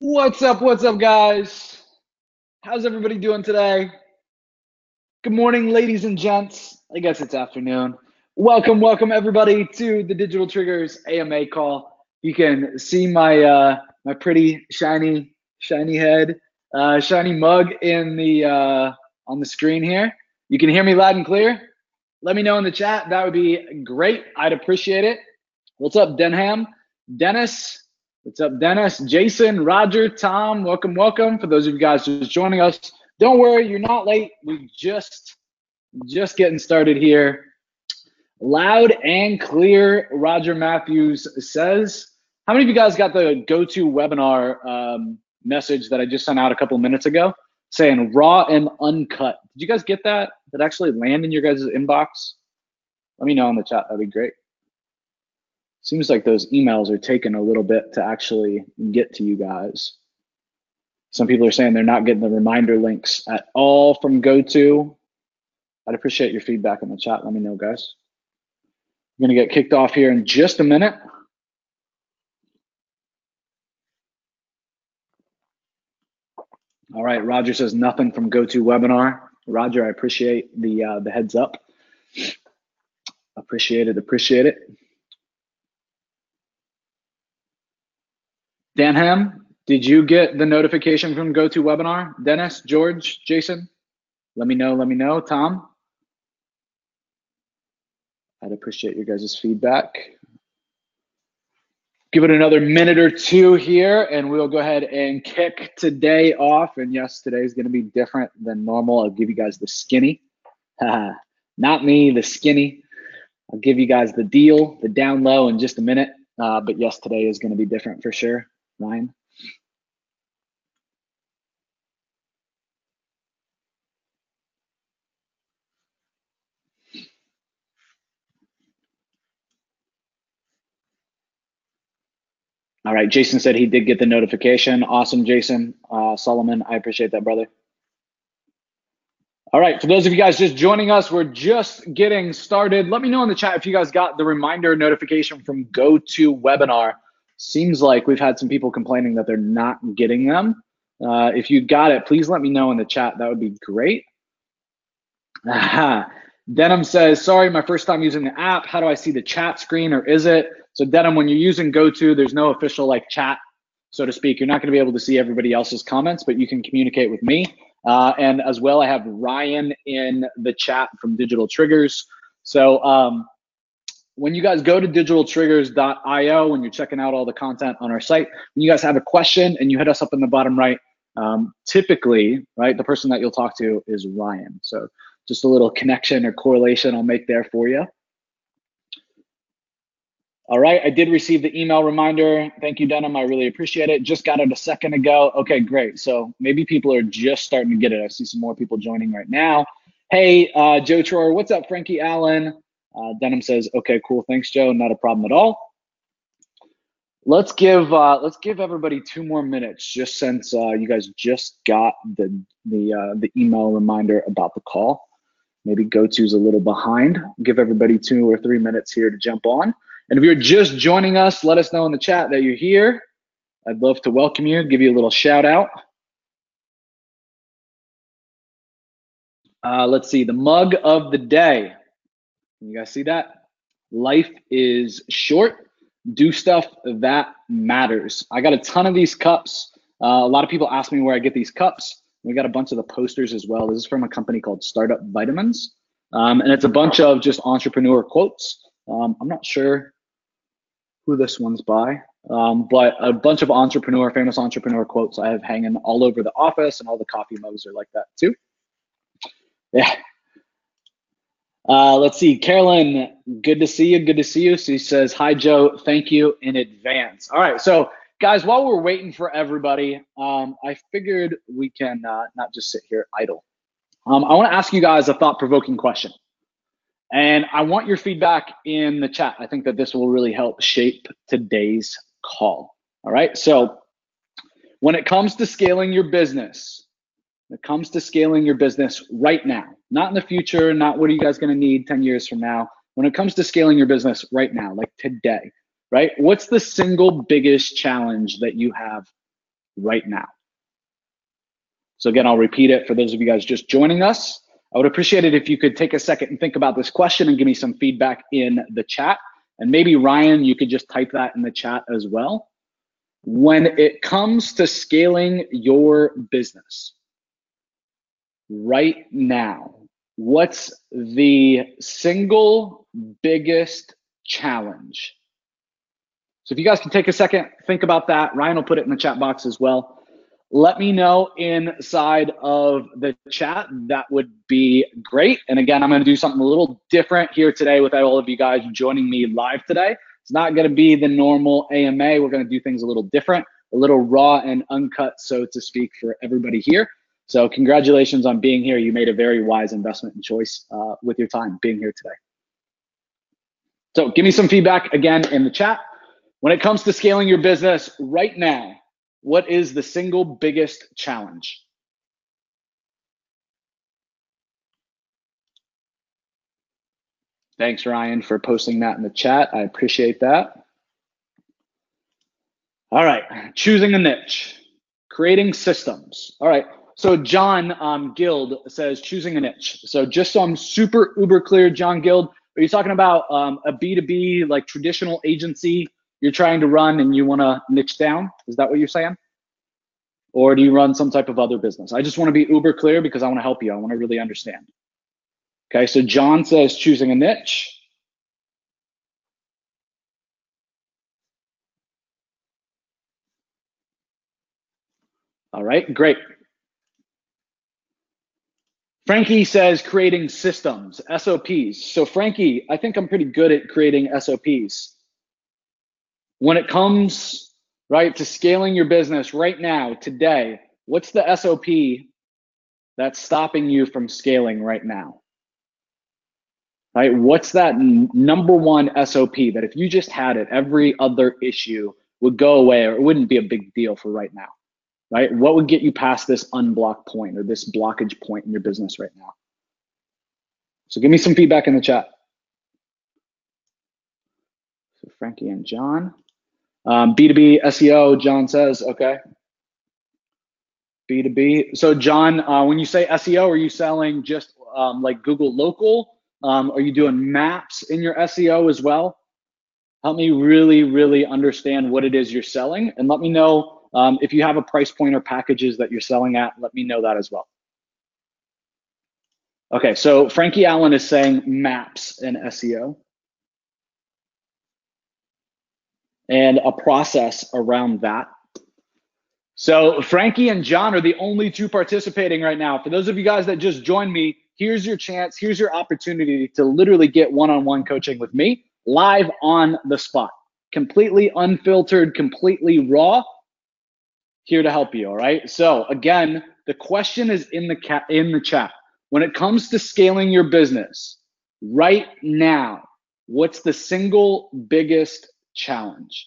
What's up, guys? How's everybody doing today? Good morning, ladies and gents. I guess it's afternoon. Welcome, everybody, to the Digital Triggers AMA call. You can see my pretty shiny head, shiny mug in the on the screen here. You can hear me loud and clear. Let me know in the chat. That would be great. I'd appreciate it. What's up, Denham? Dennis? What's up, Dennis? Jason, Roger, Tom, welcome. For those of you guys just joining us, don't worry, you're not late. We just getting started here. Loud and clear, Roger Matthews says. How many of you guys got the GoToWebinar message that I just sent out a couple of minutes ago saying raw and uncut? Did you guys get that? Did it actually land in your guys' inbox? Let me know in the chat. That'd be great. Seems like those emails are taking a little bit to actually get to you guys. Some people are saying they're not getting the reminder links at all from GoTo. I'd appreciate your feedback in the chat. Let me know, guys. I'm gonna get kicked off here in just a minute. All right, Roger says nothing from GoToWebinar. Roger, I appreciate the heads up. Appreciate it. Danham, did you get the notification from GoToWebinar? Dennis, George, Jason? Let me know. Tom? I'd appreciate your guys' feedback. Give it another minute or two here, and we'll go ahead and kick today off. And yes, today is going to be different than normal. I'll give you guys the skinny. Not me, the skinny. I'll give you guys the deal, the down low in just a minute. But yes, today is going to be different for sure. Ryan? All right, Jason said he did get the notification. Awesome, Jason. Solomon, I appreciate that, brother. All right, for those of you guys just joining us, we're just getting started. Let me know in the chat if you guys got the reminder notification from GoToWebinar. Seems like we've had some people complaining that they're not getting them. If you got it, please let me know in the chat. That would be great. Denim says, sorry, my first time using the app. How do I see the chat screen, or is it? So Denim, when you're using GoTo, there's no official like chat, so to speak. You're not gonna be able to see everybody else's comments, but you can communicate with me. And as well, I have Ryan in the chat from Digital Triggers. So when you guys go to digitaltriggers.io, when you're checking out all the content on our site, when you guys have a question and you hit us up in the bottom right, typically, right, the person that you'll talk to is Ryan. So just a little connection or correlation I'll make there for you. All right, I did receive the email reminder. Thank you, Denham. I really appreciate it. Just got it a second ago. Okay, great. So maybe people are just starting to get it. I see some more people joining right now. Hey, Joe Troyer, what's up, Frankie Allen? Denham says, okay, cool. Thanks, Joe. Not a problem at all. Let's give everybody 2 more minutes, just since you guys just got the email reminder about the call. Maybe GoTo's a little behind. Give everybody 2 or 3 minutes here to jump on. And if you're just joining us, let us know in the chat that you're here. I'd love to welcome you, give you a little shout out. Let's see, the mug of the day. Can you guys see that? Life is short. Do stuff that matters. I got a ton of these cups. A lot of people ask me where I get these cups. We got a bunch of the posters as well. This is from a company called Startup Vitamins. And it's a bunch of just entrepreneur quotes. I'm not sure who this one's by, but a bunch of famous entrepreneur quotes I have hanging all over the office, and all the coffee mugs are like that too. Yeah. Let's see, Carolyn, good to see you. She says, hi, Joe, thank you in advance. All right, so guys, while we're waiting for everybody, I figured we can not just sit here idle. I wanna ask you guys a thought-provoking question. And I want your feedback in the chat. I think that this will really help shape today's call. All right, so when it comes to scaling your business, right now, not in the future, not what are you guys gonna need 10 years from now. When it comes to scaling your business right now, like today, right? What's the single biggest challenge that you have right now. So again, I'll repeat it for those of you guys just joining us. I would appreciate it if you could take a second and think about this question and give me some feedback in the chat. And maybe Ryan, you could just type that in the chat as well. When it comes to scaling your business right now, what's the single biggest challenge? So if you guys can take a second, think about that. Ryan will put it in the chat box as well. Let me know inside of the chat. That would be great. And again, I'm going to do something a little different here today with all of you guys joining me live today. It's not going to be the normal AMA. We're going to do things a little different, a little raw and uncut, so to speak, for everybody here. So congratulations on being here. You made a very wise investment and choice with your time being here today. So give me some feedback again in the chat. When it comes to scaling your business right now, what is the single biggest challenge? Thanks, Ryan, for posting that in the chat. I appreciate that. All right, choosing a niche, creating systems. All right, so John Guild says choosing a niche. So just so I'm super uber clear, John Guild, are you talking about a B2B, like traditional agency you're trying to run and you want to niche down? Is that what you're saying? Or do you run some type of other business? I just want to be uber clear because I want to help you. I want to really understand. Okay, so John says choosing a niche. All right, great. Frankie says creating systems, SOPs. So Frankie, I think I'm pretty good at creating SOPs. When it comes, right, to scaling your business right now, today, what's the SOP that's stopping you from scaling right now? Right? What's that number one SOP that if you just had it, every other issue would go away or it wouldn't be a big deal for right now? Right? What would get you past this unblock point or this blockage point in your business right now? So give me some feedback in the chat. So Frankie and John. B2B SEO, John says, okay. B2B. So John, when you say SEO, are you selling just like Google Local? Are you doing maps in your SEO as well? Help me really, really understand what it is you're selling, and let me know if you have a price point or packages that you're selling at. Let me know that as well. Okay, so Frankie Allen is saying maps in SEO and a process around that. So Frankie and John are the only two participating right now. For those of you guys that just joined me, here's your chance, here's your opportunity to literally get one-on-one coaching with me live on the spot, completely unfiltered, completely raw, here to help you, all right? So again, the question is in the chat. When it comes to scaling your business right now, what's the single biggest challenge?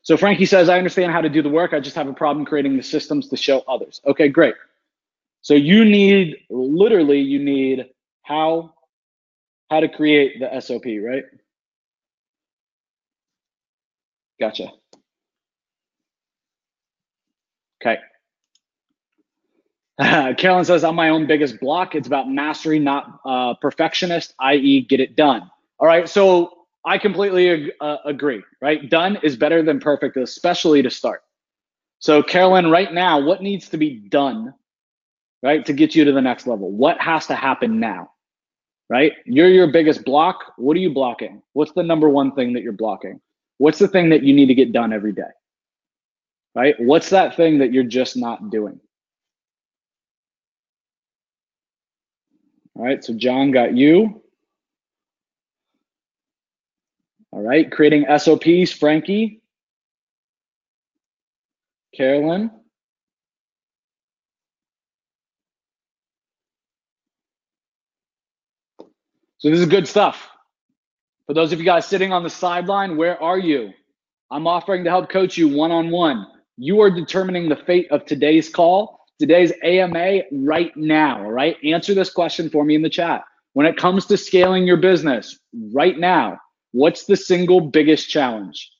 So Frankie says, I understand how to do the work. I just have a problem creating the systems to show others. Okay, great. So you need, literally, you need how to create the SOP, right? Gotcha. Okay. Carolyn says, I'm my own biggest block. It's about mastery, not perfectionist, i.e. get it done. All right, so I completely agree, right? Done is better than perfect, especially to start. So Carolyn, right now, what needs to be done, right, to get you to the next level? What has to happen now, right? You're your biggest block. What are you blocking? What's the number one thing that you're blocking? What's the thing that you need to get done every day, right? What's that thing that you're just not doing? All right, so John got you. All right, creating SOPs, Frankie. Carolyn. So this is good stuff. For those of you guys sitting on the sideline, where are you? I'm offering to help coach you one-on-one. You are determining the fate of today's call, today's AMA right now, all right? Answer this question for me in the chat. When it comes to scaling your business right now, What's the single biggest challenge?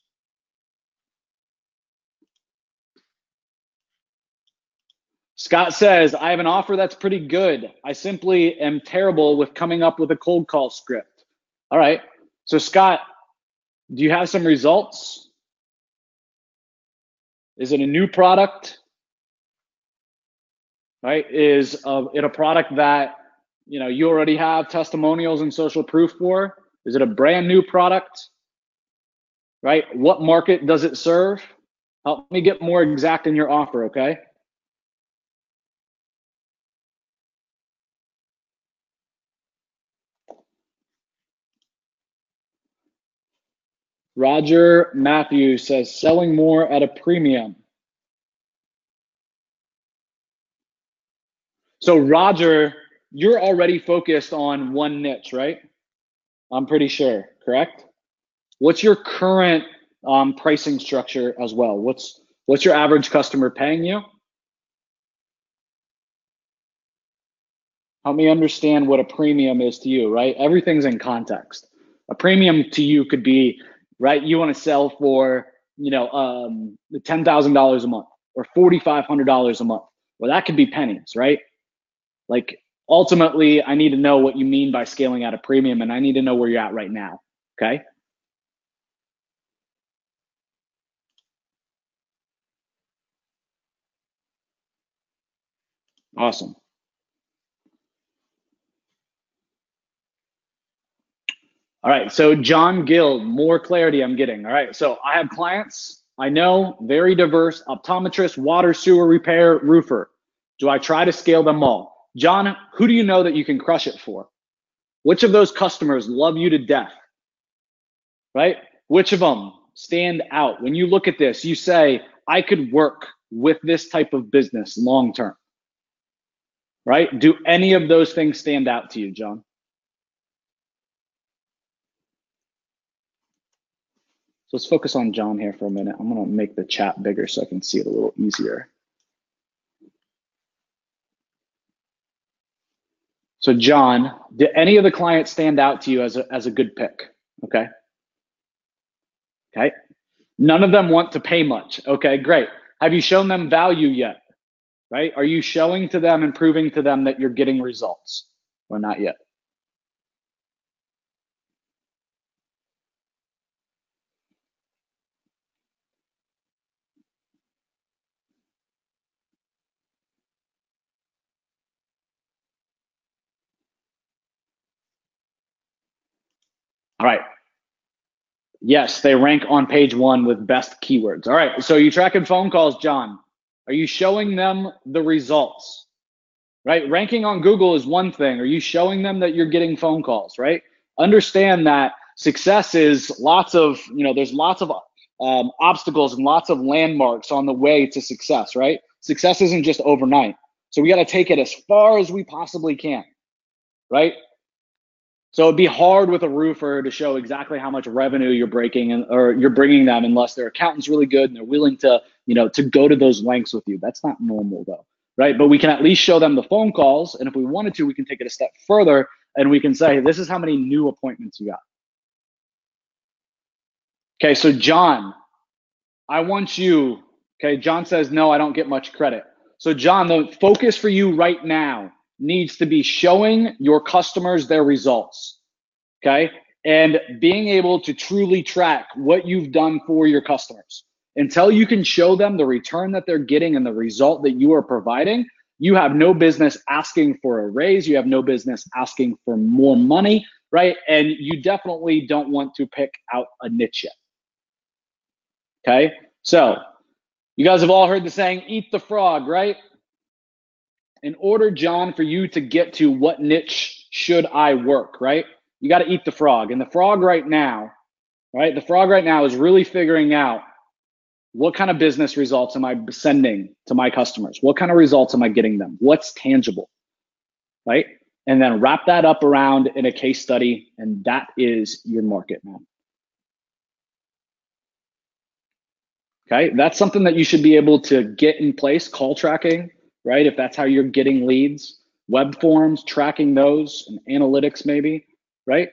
Scott says, I have an offer that's pretty good. I simply am terrible with coming up with a cold call script. All right. So Scott, do you have some results? Is it a new product? Right? Is it a product that you already have testimonials and social proof for? Is it a brand new product? Right? What market does it serve? Help me get more exact in your offer, okay? Roger Matthews says, selling more at a premium. So Roger, you're already focused on one niche, right? I'm pretty sure, correct? What's your current pricing structure as well? What's your average customer paying you? Help me understand what a premium is to you, right? Everything's in context. A premium to you could be, right, you want to sell for, $10,000 a month or $4,500 a month. Well, that could be pennies, right? Like ultimately, I need to know what you mean by scaling at a premium, and I need to know where you're at right now, okay? Awesome. All right, so John Gill, more clarity I'm getting. All right, so I have clients, I know, very diverse, optometrist, water, sewer repair, roofer. Do I try to scale them all? John, who do you know that you can crush it for? Which of those customers love you to death, right? Which of them stand out? When you look at this, you say, I could work with this type of business long term, right? Do any of those things stand out to you, John? So let's focus on John here for a minute. I'm gonna make the chat bigger so I can see it a little easier. So John, did any of the clients stand out to you as a good pick? Okay. Okay. None of them want to pay much. Okay, great. Have you shown them value yet? Right? Are you showing to them and proving to them that you're getting results or not yet? All right. Yes, they rank on page 1 with best keywords. All right. So you tracking phone calls, John. Are you showing them the results? Right? Ranking on Google is one thing. Are you showing them that you're getting phone calls, right? Understand that success is lots of, there's lots of obstacles and lots of landmarks on the way to success, right? Success isn't just overnight. So we got to take it as far as we possibly can, right? So it'd be hard with a roofer to show exactly how much revenue you're breaking or you're bringing them unless their accountant's really good and they're willing to, to go to those lengths with you. That's not normal though, right? But we can at least show them the phone calls. And if we wanted to, we can take it a step further and we can say, this is how many new appointments you got. Okay, so John, I want you, okay, John says, no, I don't get much credit. So John, the focus for you right now needs to be showing your customers their results, okay? And being able to truly track what you've done for your customers. Until you can show them the return that they're getting and the result that you are providing, you have no business asking for a raise. You have no business asking for more money, right? And you definitely don't want to pick out a niche yet. Okay, so you guys have all heard the saying, eat the frog, right? In order, John, for you to get to what niche should I work, right? You got to eat the frog. And the frog right now, right? The frog right now is really figuring out what kind of business results am I sending to my customers? What kind of results am I getting them? What's tangible, right? And then wrap that up around in a case study, and that is your market, man. Okay, that's something that you should be able to get in place, call tracking, right? If that's how you're getting leads, web forms, tracking those, and analytics maybe, right?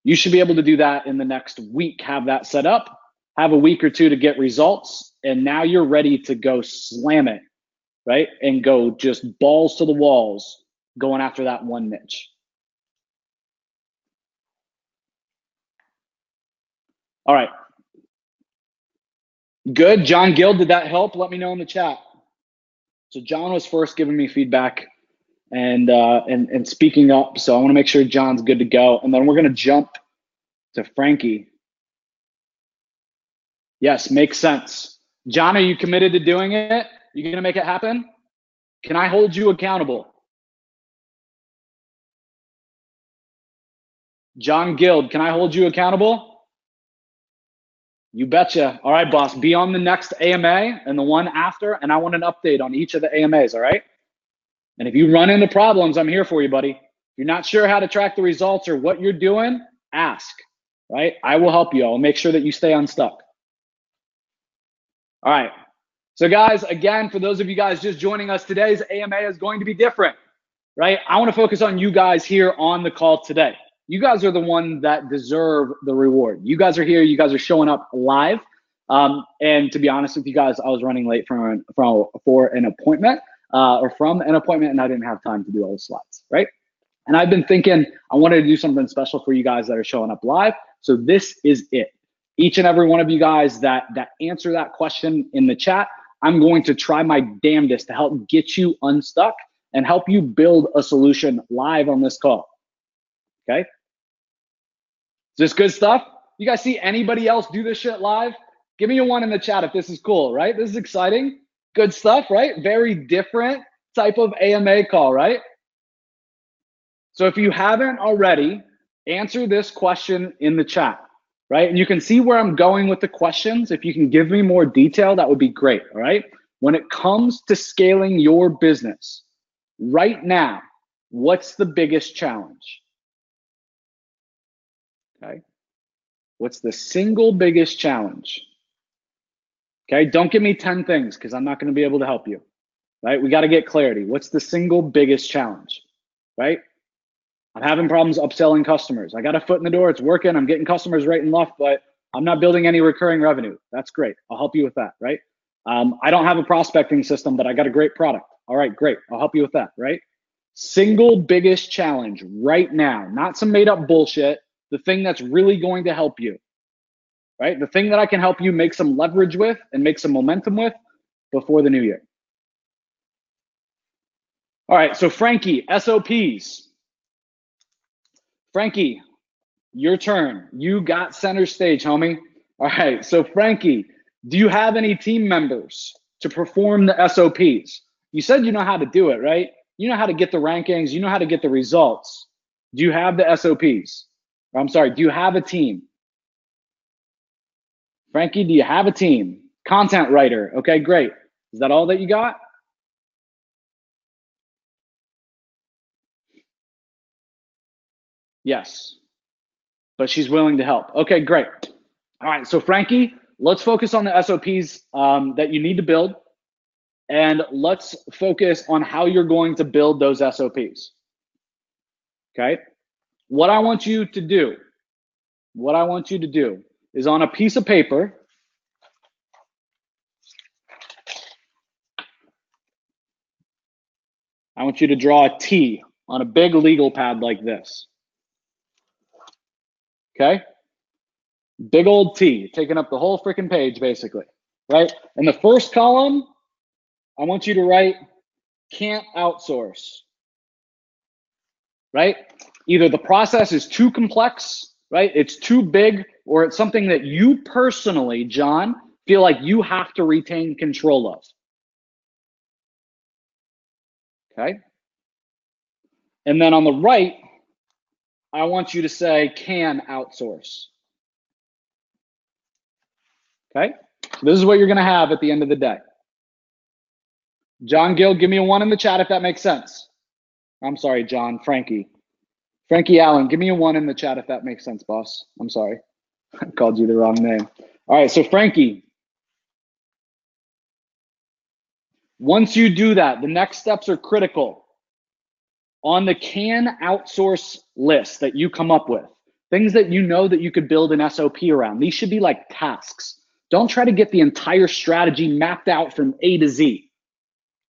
You should be able to do that in the next week. Have that set up, have a week or two to get results, and now you're ready to go slam it, right? And go just balls to the walls going after that one niche. All right. Good. John Gill, did that help? Let me know in the chat. So John was first giving me feedback and speaking up. So I want to make sure John's good to go. And then we're going to jump to Frankie. Yes, makes sense. John, are you committed to doing it? You going to make it happen? Can I hold you accountable? John Guild, can I hold you accountable? You betcha. All right, boss. Be on the next AMA and the one after, and I want an update on each of the AMAs, all right? And if you run into problems, I'm here for you, buddy. If you're not sure how to track the results or what you're doing, ask, right? I will help you. I'll make sure that you stay unstuck. All right. So guys, again, for those of you guys just joining us, today's AMA is going to be different, right? I want to focus on you guys here on the call today. You guys are the one that deserve the reward. You guys are here. You guys are showing up live. And to be honest with you guys, I was running late for an appointment and I didn't have time to do all the slides, right? And I've been thinking I wanted to do something special for you guys that are showing up live. So this is it. Each and every one of you guys that answer that question in the chat, I'm going to try my damnedest to help get you unstuck and help you build a solution live on this call. Okay? Is this good stuff? You guys see anybody else do this shit live? Give me a one in the chat if this is cool, right? This is exciting. Good stuff, right? Very different type of AMA call, right? So if you haven't already, answer this question in the chat, right? And you can see where I'm going with the questions. If you can give me more detail, that would be great, all right? When it comes to scaling your business, right now, what's the biggest challenge? Okay. What's the single biggest challenge? Okay. Don't give me 10 things because I'm not going to be able to help you. Right. We got to get clarity. What's the single biggest challenge? Right. I'm having problems upselling customers. I got a foot in the door. It's working. I'm getting customers right and left, but I'm not building any recurring revenue. That's great. I'll help you with that. Right. I don't have a prospecting system, but I got a great product. All right, great. I'll help you with that. Right. Single biggest challenge right now, not some made up bullshit. The thing that's really going to help you, right? The thing that I can help you make some leverage with and make some momentum with before the new year. All right, so Frankie, SOPs. Frankie, your turn. You got center stage, homie. All right, so Frankie, do you have any team members to perform the SOPs? You said you know how to do it, right? You know how to get the rankings. You know how to get the results. Do you have the SOPs? I'm sorry, do you have a team? Frankie, do you have a team? Content writer. Okay, great. Is that all that you got? Yes, but she's willing to help. Okay, great. All right, so Frankie, let's focus on the SOPs that you need to build, and let's focus on how you're going to build those SOPs. Okay, what I want you to do is on a piece of paper, I want you to draw a T on a big legal pad like this. Okay? Big old T, taking up the whole freaking page basically, right? In the first column, I want you to write can't outsource, right? Either the process is too complex, right? It's too big, or it's something that you personally, John, feel like you have to retain control of. Okay? And then on the right, I want you to say can outsource. Okay? So this is what you're going to have at the end of the day. John Gill, give me a one in the chat if that makes sense. I'm sorry, John. Frankie Allen, give me a one in the chat if that makes sense, boss. I'm sorry. I called you the wrong name. All right, so Frankie, once you do that, the next steps are critical. On the can outsource list that you come up with, Things that you know that you could build an SOP around. These should be like tasks. Don't try to get the entire strategy mapped out from A to Z,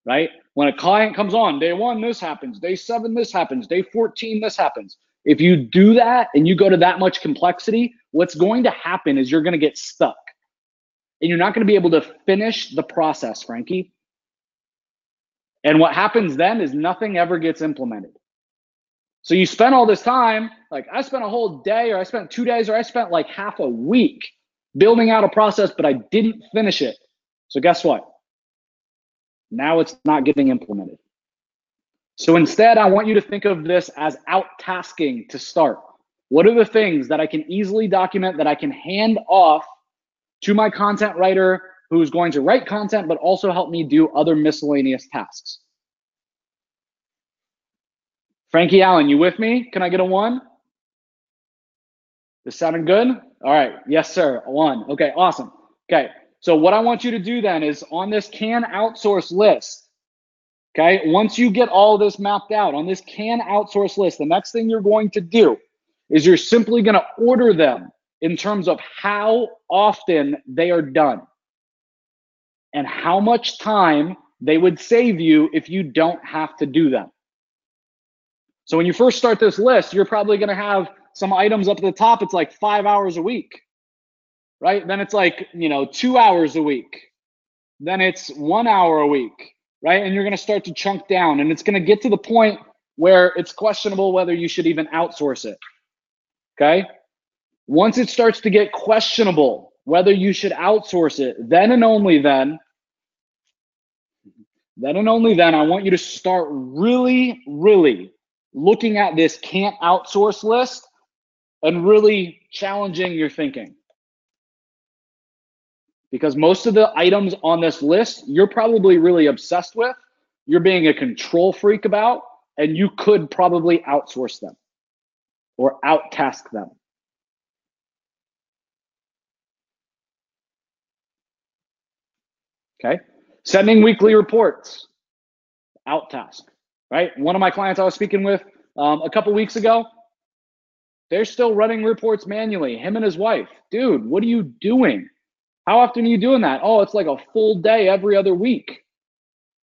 right? When a client comes on, day 1, this happens. Day 7, this happens. Day 14, this happens. If you do that and you go to that much complexity, what's going to happen is you're going to get stuck. And you're not going to be able to finish the process, Frankie. And what happens then is nothing ever gets implemented. So you spend all this time, like I spent a whole day, or I spent 2 days, or I spent like half a week building out a process, but I didn't finish it. So guess what? Now it's not getting implemented. So instead, I want you to think of this as out-tasking to start. What are the things that I can easily document, that I can hand off to my content writer who's going to write content, but also help me do other miscellaneous tasks? Frankie Allen, you with me? Can I get a 1? This sounding good? All right. Yes, sir. A 1. Okay, awesome. Okay. So what I want you to do then is on this can outsource list, okay, once you get all this mapped out on this can outsource list, the next thing you're going to do is you're simply going to order them in terms of how often they are done and how much time they would save you if you don't have to do them. So when you first start this list, you're probably going to have some items up at the top. It's like 5 hours a week, right? Then it's like, 2 hours a week. Then it's 1 hour a week, right? And you're going to start to chunk down, and it's going to get to the point where it's questionable whether you should even outsource it. Okay. Once it starts to get questionable whether you should outsource it, then and only then, I want you to start really, really looking at this can't outsource list and really challenging your thinking. Because most of the items on this list, you're probably really obsessed with, you're being a control freak about, and you could probably outsource them or out-task them. Okay. Sending weekly reports, out-task, right? One of my clients I was speaking with a couple weeks ago, they're still running reports manually, him and his wife. Dude, what are you doing? How often are you doing that? Oh, it's like a full day every other week.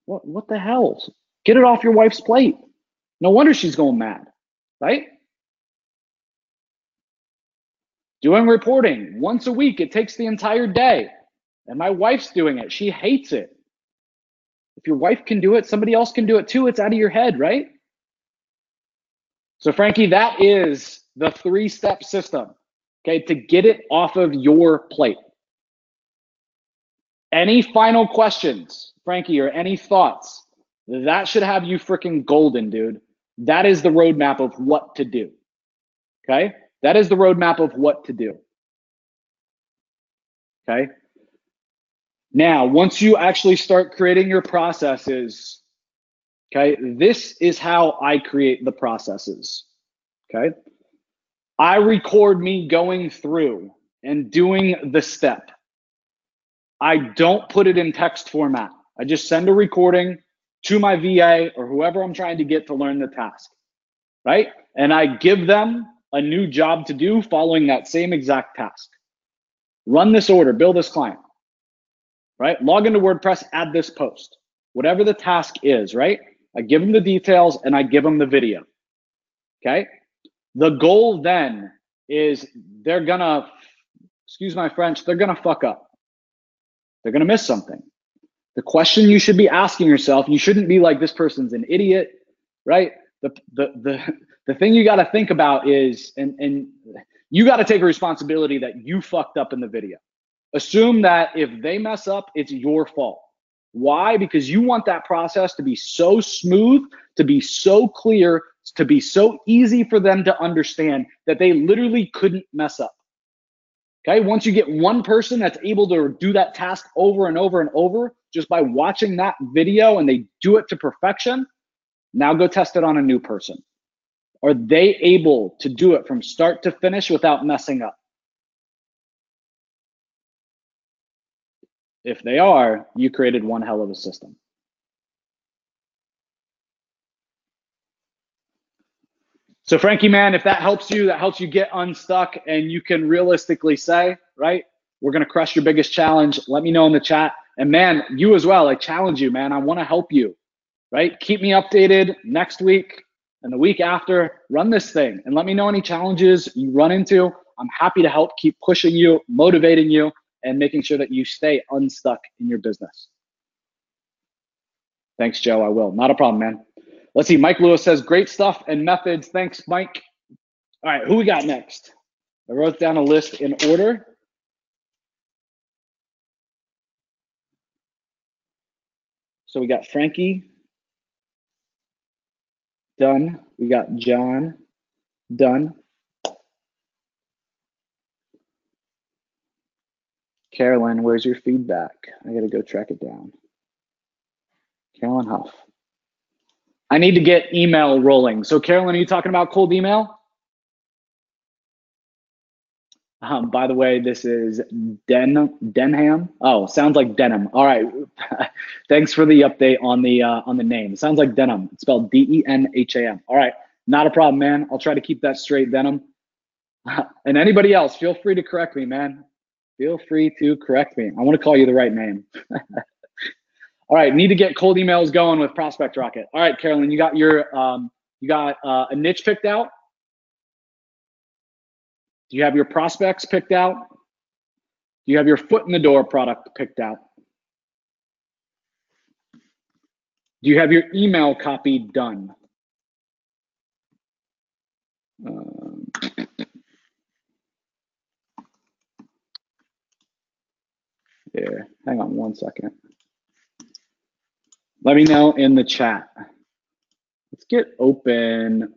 What the hell? Get it off your wife's plate. No wonder she's going mad, right? Doing reporting once a week, it takes the entire day. And my wife's doing it. She hates it. If your wife can do it, somebody else can do it too. It's out of your head, right? So Frankie, that is the 3-step system, okay, to get it off of your plate. Any final questions, Frankie, or any thoughts? That should have you freaking golden, dude. That is the roadmap of what to do, okay? That is the roadmap of what to do, okay? Now, once you actually start creating your processes, okay, this is how I create the processes, okay? I record me going through and doing the step. I don't put it in text format. I just send a recording to my VA or whoever I'm trying to get to learn the task, right? And I give them a new job to do following that same exact task. Run this order, bill this client, right? Log into WordPress, add this post, whatever the task is, right? I give them the details and I give them the video, okay? The goal then is they're gonna, excuse my French, they're gonna fuck up. They're gonna miss something. The question you should be asking yourself, you shouldn't be like, this person's an idiot, right? The thing you gotta think about is, and you gotta take a responsibility that you fucked up in the video. Assume that if they mess up, it's your fault. Why? Because you want that process to be so smooth, to be so clear, to be so easy for them to understand that they literally couldn't mess up. Okay, once you get one person that's able to do that task over and over and over, just by watching that video and they do it to perfection, now go test it on a new person. Are they able to do it from start to finish without messing up? If they are, you created one hell of a system. So Frankie, man, if that helps you get unstuck and you can realistically say, right, we're going to crush your biggest challenge. Let me know in the chat. And man, you as well, I challenge you, man. I want to help you, right? Keep me updated next week and the week after. Run this thing and let me know any challenges you run into. I'm happy to help keep pushing you, motivating you, and making sure that you stay unstuck in your business. Thanks, Joe. I will. Not a problem, man. Let's see. Mike Lewis says, great stuff and methods. Thanks, Mike. All right, who we got next? I wrote down a list in order. So we got Frankie. Done. We got John. Done. Carolyn, where's your feedback? I got to go track it down. Carolyn Huff. I need to get email rolling. So Carolyn, are you talking about cold email? By the way, this is Denham. Oh, sounds like denim. All right. Thanks for the update on the name. It sounds like denim. It's spelled D-E-N-H-A-M. All right. Not a problem, man. I'll try to keep that straight, denim. And anybody else, feel free to correct me, man. Feel free to correct me. I want to call you the right name. All right, need to get cold emails going with Prospect Rocket. All right, Carolyn, you got your a niche picked out? Do you have your prospects picked out? Do you have your foot in the door product picked out? Do you have your email copy done? Yeah, hang on one second. Let me know in the chat. Let's get open.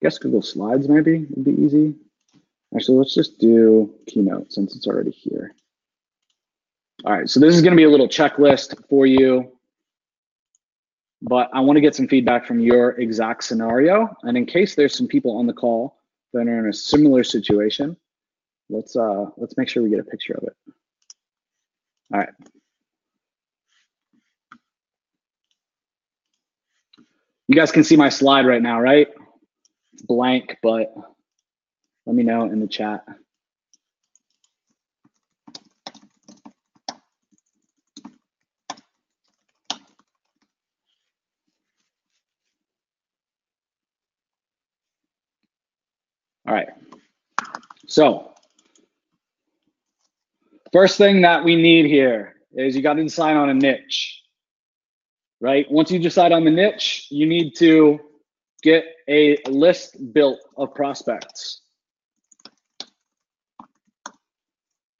I guess Google Slides maybe would be easy. Actually, let's just do Keynote since it's already here. All right, so this is going to be a little checklist for you, but I want to get some feedback from your exact scenario. And in case there's some people on the call that are in a similar situation, let's make sure we get a picture of it. All right. You guys can see my slide right now, right? It's blank, but let me know in the chat. All right. So first thing that we need here is you got to decide on a niche, right? Once you decide on the niche, you need to get a list built of prospects.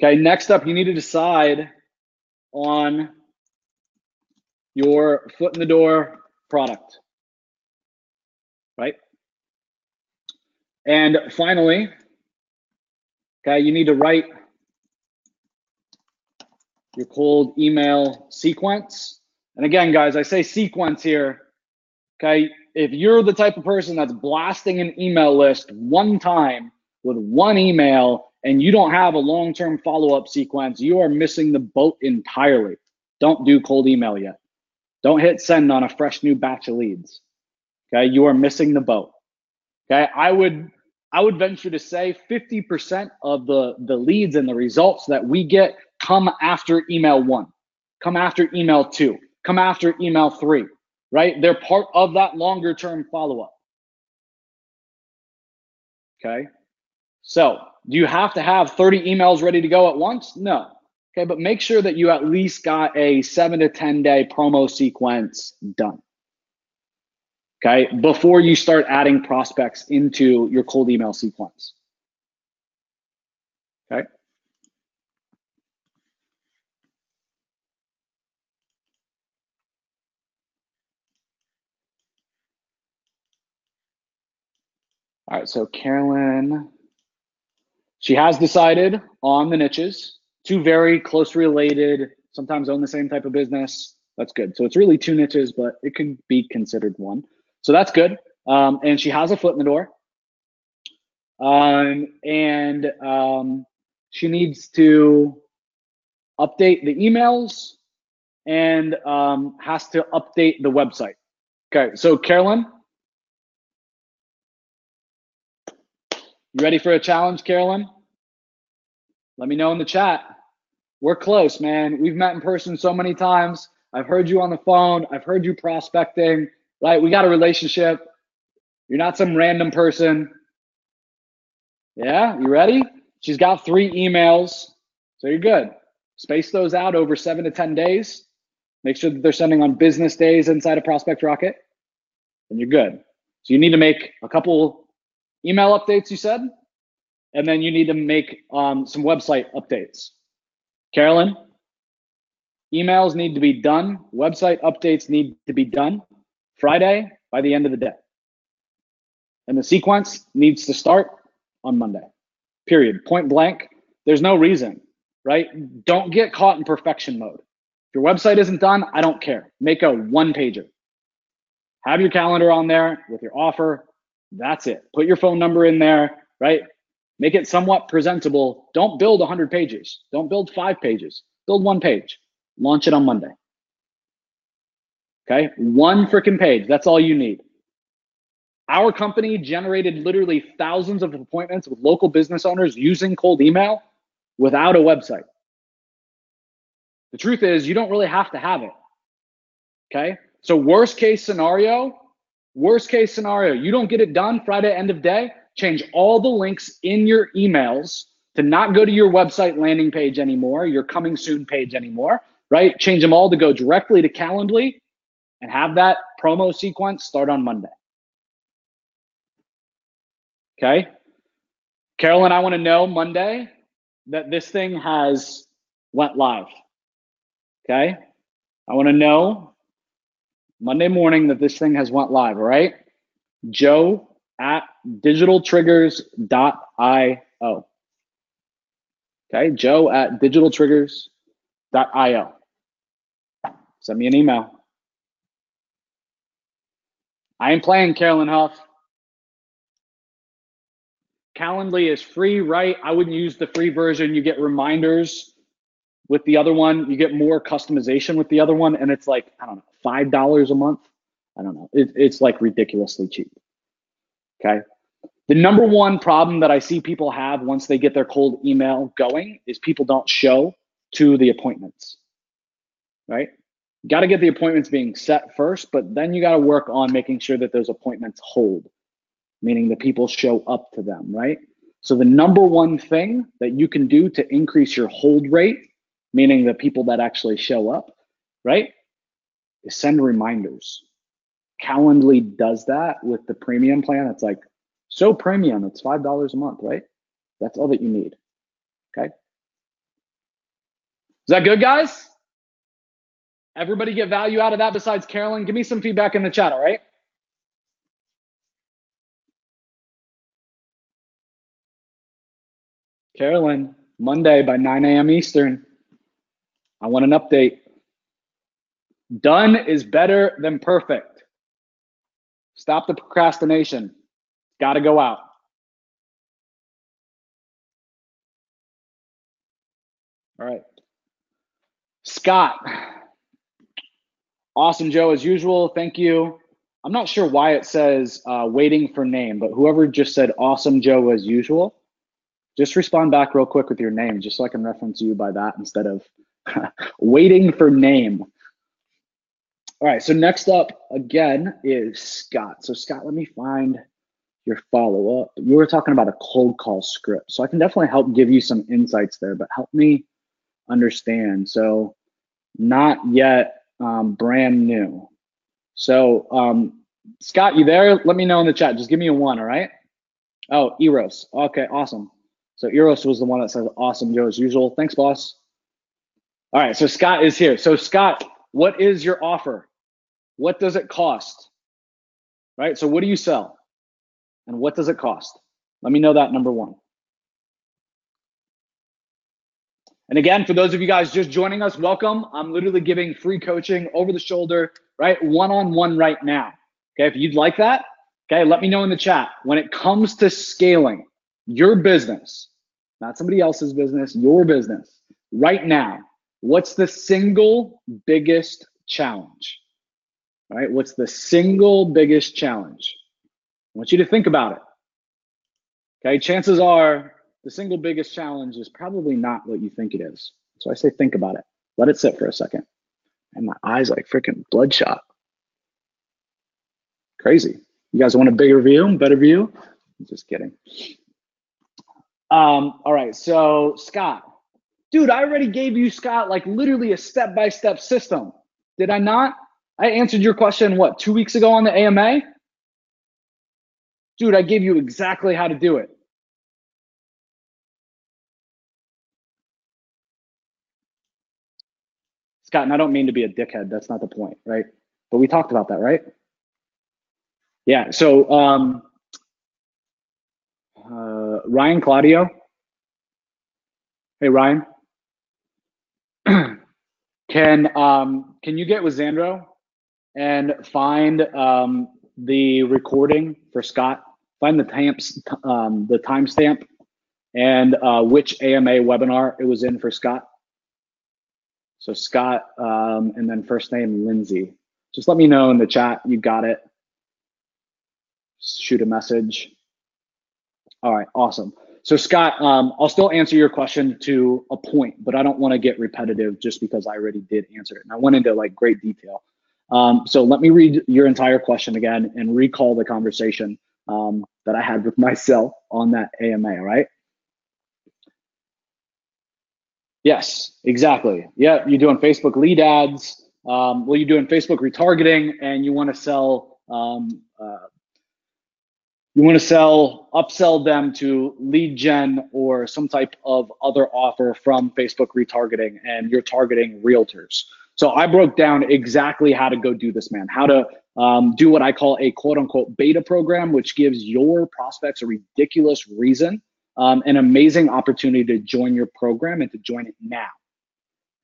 Okay, next up, you need to decide on your foot in the door product, right? And finally, okay, you need to write your cold email sequence. And again, guys, I say sequence here, okay? If you're the type of person that's blasting an email list one time with one email and you don't have a long-term follow-up sequence, you are missing the boat entirely. Don't do cold email yet. Don't hit send on a fresh new batch of leads, okay? You are missing the boat, okay? I would venture to say 50% of the leads and the results that we get come after email 1, come after email 2, come after email 3, right? They're part of that longer term follow-up. Okay. So do you have to have 30 emails ready to go at once? No. Okay. But make sure that you at least got a 7 to 10 day promo sequence done. Okay. Before you start adding prospects into your cold email sequence. Okay. All right, so Carolyn, she has decided on the niches, 2 very close related, sometimes own the same type of business. That's good. So it's really 2 niches, but it can be considered 1. So that's good. And she has a foot in the door. She needs to update the emails and has to update the website. Okay, so Carolyn, you ready for a challenge, Carolyn? Let me know in the chat. We're close, man. We've met in person so many times. I've heard you on the phone. I've heard you prospecting, right? We got a relationship. You're not some random person. Yeah, you ready? She's got 3 emails, so you're good. Space those out over 7 to 10 days. Make sure that they're sending on business days inside of Prospect Rocket, and you're good. So you need to make a couple email updates, you said, and then you need to make some website updates. Carolyn, emails need to be done. Website updates need to be done Friday by the end of the day. And the sequence needs to start on Monday, period, point blank. There's no reason, right? Don't get caught in perfection mode. If your website isn't done, I don't care. Make a 1-pager. Have your calendar on there with your offer. That's it. Put your phone number in there, right? Make it somewhat presentable. Don't build 100 pages. Don't build 5 pages. Build 1 page. Launch it on Monday. Okay? 1 freaking page. That's all you need. Our company generated literally thousands of appointments with local business owners using cold email without a website. The truth is, you don't really have to have it. Okay? So worst case scenario, you don't get it done Friday end of day, change all the links in your emails to not go to your website landing page anymore, your coming soon page anymore, right? Change them all to go directly to Calendly and have that promo sequence start on Monday. Okay? Carolyn, I want to know Monday that this thing has went live. Okay? I want to know Monday morning that this thing has went live, all right? Joe at digitaltriggers.io. Okay, Joe at digitaltriggers.io. Send me an email. I ain't playing, Carolyn Huff. Calendly is free, right? I wouldn't use the free version. You get reminders with the other one. You get more customization with the other one, and it's like, I don't know, $5 a month. I don't know. It's like ridiculously cheap. Okay. The number one problem that I see people have once they get their cold email going is people don't show to the appointments, right? You got to get the appointments being set first, but then you got to work on making sure that those appointments hold, meaning that people show up to them, right? So the number one thing that you can do to increase your hold rate, meaning the people that actually show up, right, is send reminders. Calendly does that with the premium plan. It's like so premium. It's $5 a month, right? That's all that you need. Okay. Is that good, guys? Everybody get value out of that besides Carolyn? Give me some feedback in the chat, all right? Carolyn, Monday by 9 a.m. Eastern. I want an update. Done is better than perfect. Stop the procrastination. Got to go out. All right. Scott. Awesome, Joe, as usual. Thank you. I'm not sure why it says waiting for name, but whoever just said awesome, Joe, as usual, just respond back real quick with your name, just so I can reference you by that instead of waiting for name. All right, so next up again is Scott. So Scott, let me find your follow-up. You were talking about a cold call script. So I can definitely help give you some insights there, but help me understand. So not yet brand new. So Scott, you there? Let me know in the chat. Just give me a 1, all right? Oh, Eros. Okay, awesome. So Eros was the one that says awesome, Joe, as usual. Thanks, boss. All right, so Scott is here. So Scott, what is your offer? What does it cost? Right, so what do you sell? And what does it cost? Let me know that, number one. And again, for those of you guys just joining us, welcome. I'm literally giving free coaching over the shoulder, right? One-on-one right now. Okay, if you'd like that, okay, let me know in the chat. When it comes to scaling your business, not somebody else's business, your business, right now, what's the single biggest challenge? All right, what's the single biggest challenge? I want you to think about it. Okay, chances are the single biggest challenge is probably not what you think it is. So I say think about it. Let it sit for a second. And my eyes like freaking bloodshot. Crazy. You guys want a bigger view, better view? Just kidding. All right, so Scott. Dude, I already gave you, Scott, like literally a step-by-step system. Did I not? I answered your question, what, 2 weeks ago on the AMA? Dude, I gave you exactly how to do it. Scott, and I don't mean to be a dickhead. That's not the point, right? But we talked about that, right? Yeah, so Ryan Claudio. Hey, Ryan. Can you get with Xandro and find the recording for Scott? Find the timestamp and which AMA webinar it was in for Scott. So Scott and then first name Lindsay. Just let me know in the chat you got it. Shoot a message. All right, awesome. So Scott, I'll still answer your question to a point, but I don't want to get repetitive just because I already did answer it. And I went into like great detail. So let me read your entire question again and recall the conversation that I had with myself on that AMA, all right? Yes, exactly. Yeah, you're doing Facebook lead ads. Well, you're doing Facebook retargeting and you want to sell upsell them to lead gen or some type of other offer from Facebook retargeting, and you're targeting realtors. So I broke down exactly how to go do this, man. How to do what I call a quote unquote beta program, which gives your prospects a ridiculous reason, an amazing opportunity to join your program and to join it now,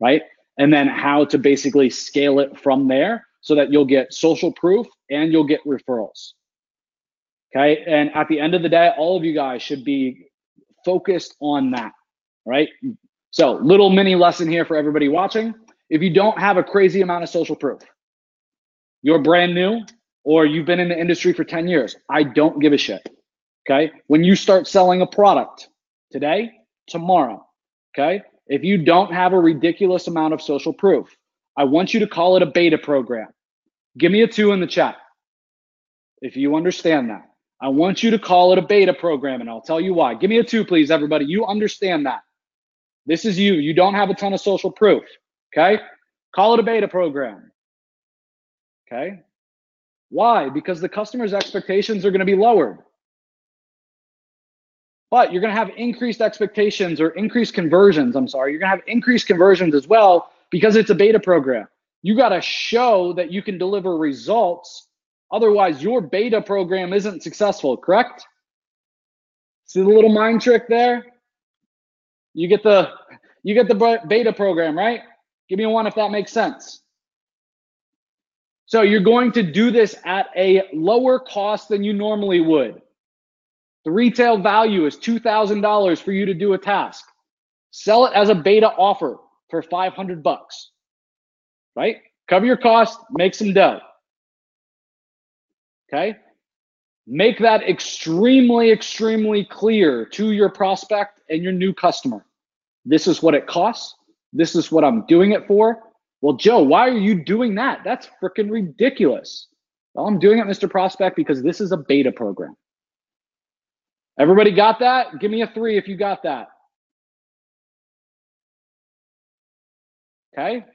right? And then how to basically scale it from there so that you'll get social proof and you'll get referrals. Okay, and at the end of the day, all of you guys should be focused on that, right? So little mini lesson here for everybody watching. If you don't have a crazy amount of social proof, you're brand new or you've been in the industry for 10 years, I don't give a shit, okay? When you start selling a product today, tomorrow, okay? If you don't have a ridiculous amount of social proof, I want you to call it a beta program. Give me a 2 in the chat if you understand that. I want you to call it a beta program, and I'll tell you why. Give me a 2, please, everybody. You understand that. This is you. You don't have a ton of social proof, okay? Call it a beta program, okay? Why? Because the customer's expectations are going to be lowered. But you're going to have increased expectations or increased conversions. I'm sorry. You're going to have increased conversions as well because it's a beta program. You got to show that you can deliver results. Otherwise, your beta program isn't successful, correct? See the little mind trick there? You get the beta program, right? Give me a 1 if that makes sense. So you're going to do this at a lower cost than you normally would. The retail value is $2,000 for you to do a task. Sell it as a beta offer for 500 bucks, right? Cover your cost, make some dough. Okay? Make that extremely, extremely clear to your prospect and your new customer. This is what it costs. This is what I'm doing it for. Well, Joe, why are you doing that? That's freaking ridiculous. Well, I'm doing it, Mr. Prospect, because this is a beta program. Everybody got that? Give me a 3 if you got that. Okay?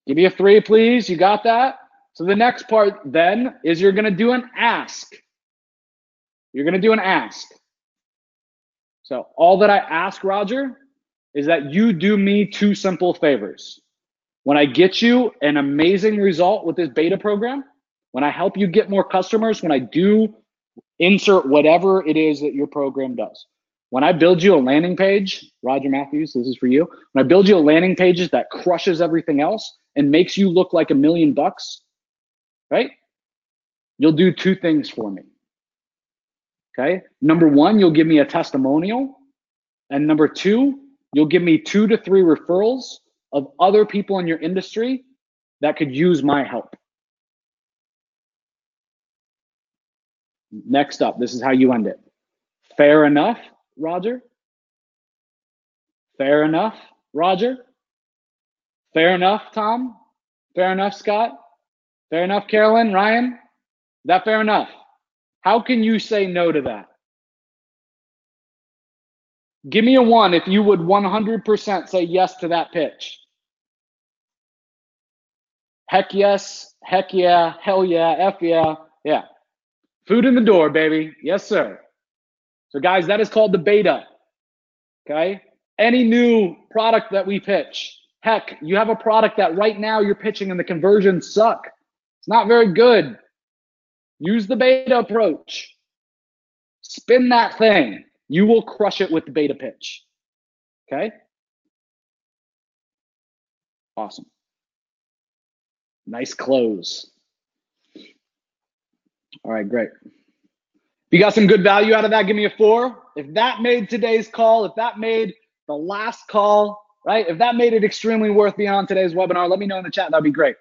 Give me a 3, please. You got that? So the next part then is you're going to do an ask. You're going to do an ask. So all that I ask, Roger, is that you do me 2 simple favors. When I get you an amazing result with this beta program, when I help you get more customers, when I do insert whatever it is that your program does. When I build you a landing page, Roger Matthews, this is for you. When I build you a landing page that crushes everything else and makes you look like $1 million, right? You'll do 2 things for me. Okay. Number 1, you'll give me a testimonial. And number 2, you'll give me 2 to 3 referrals of other people in your industry that could use my help. Next up, this is how you end it. Fair enough, Roger? Fair enough, Roger? Fair enough, Tom? Fair enough, Scott? Fair enough, Carolyn, Ryan? Is that fair enough? How can you say no to that? Give me a 1 if you would 100% say yes to that pitch. Heck yes, heck yeah, hell yeah, F yeah, yeah. Food in the door, baby. Yes, sir. So guys, that is called the beta, okay? Any new product that we pitch, heck, you have a product that right now you're pitching and the conversions suck. It's not very good. Use the beta approach. Spin that thing. You will crush it with the beta pitch, okay? Awesome. Nice close. All right, great. If you got some good value out of that, give me a 4. If that made today's call, if that made the last call, right? If that made it extremely worth being on today's webinar, let me know in the chat. That'd be great.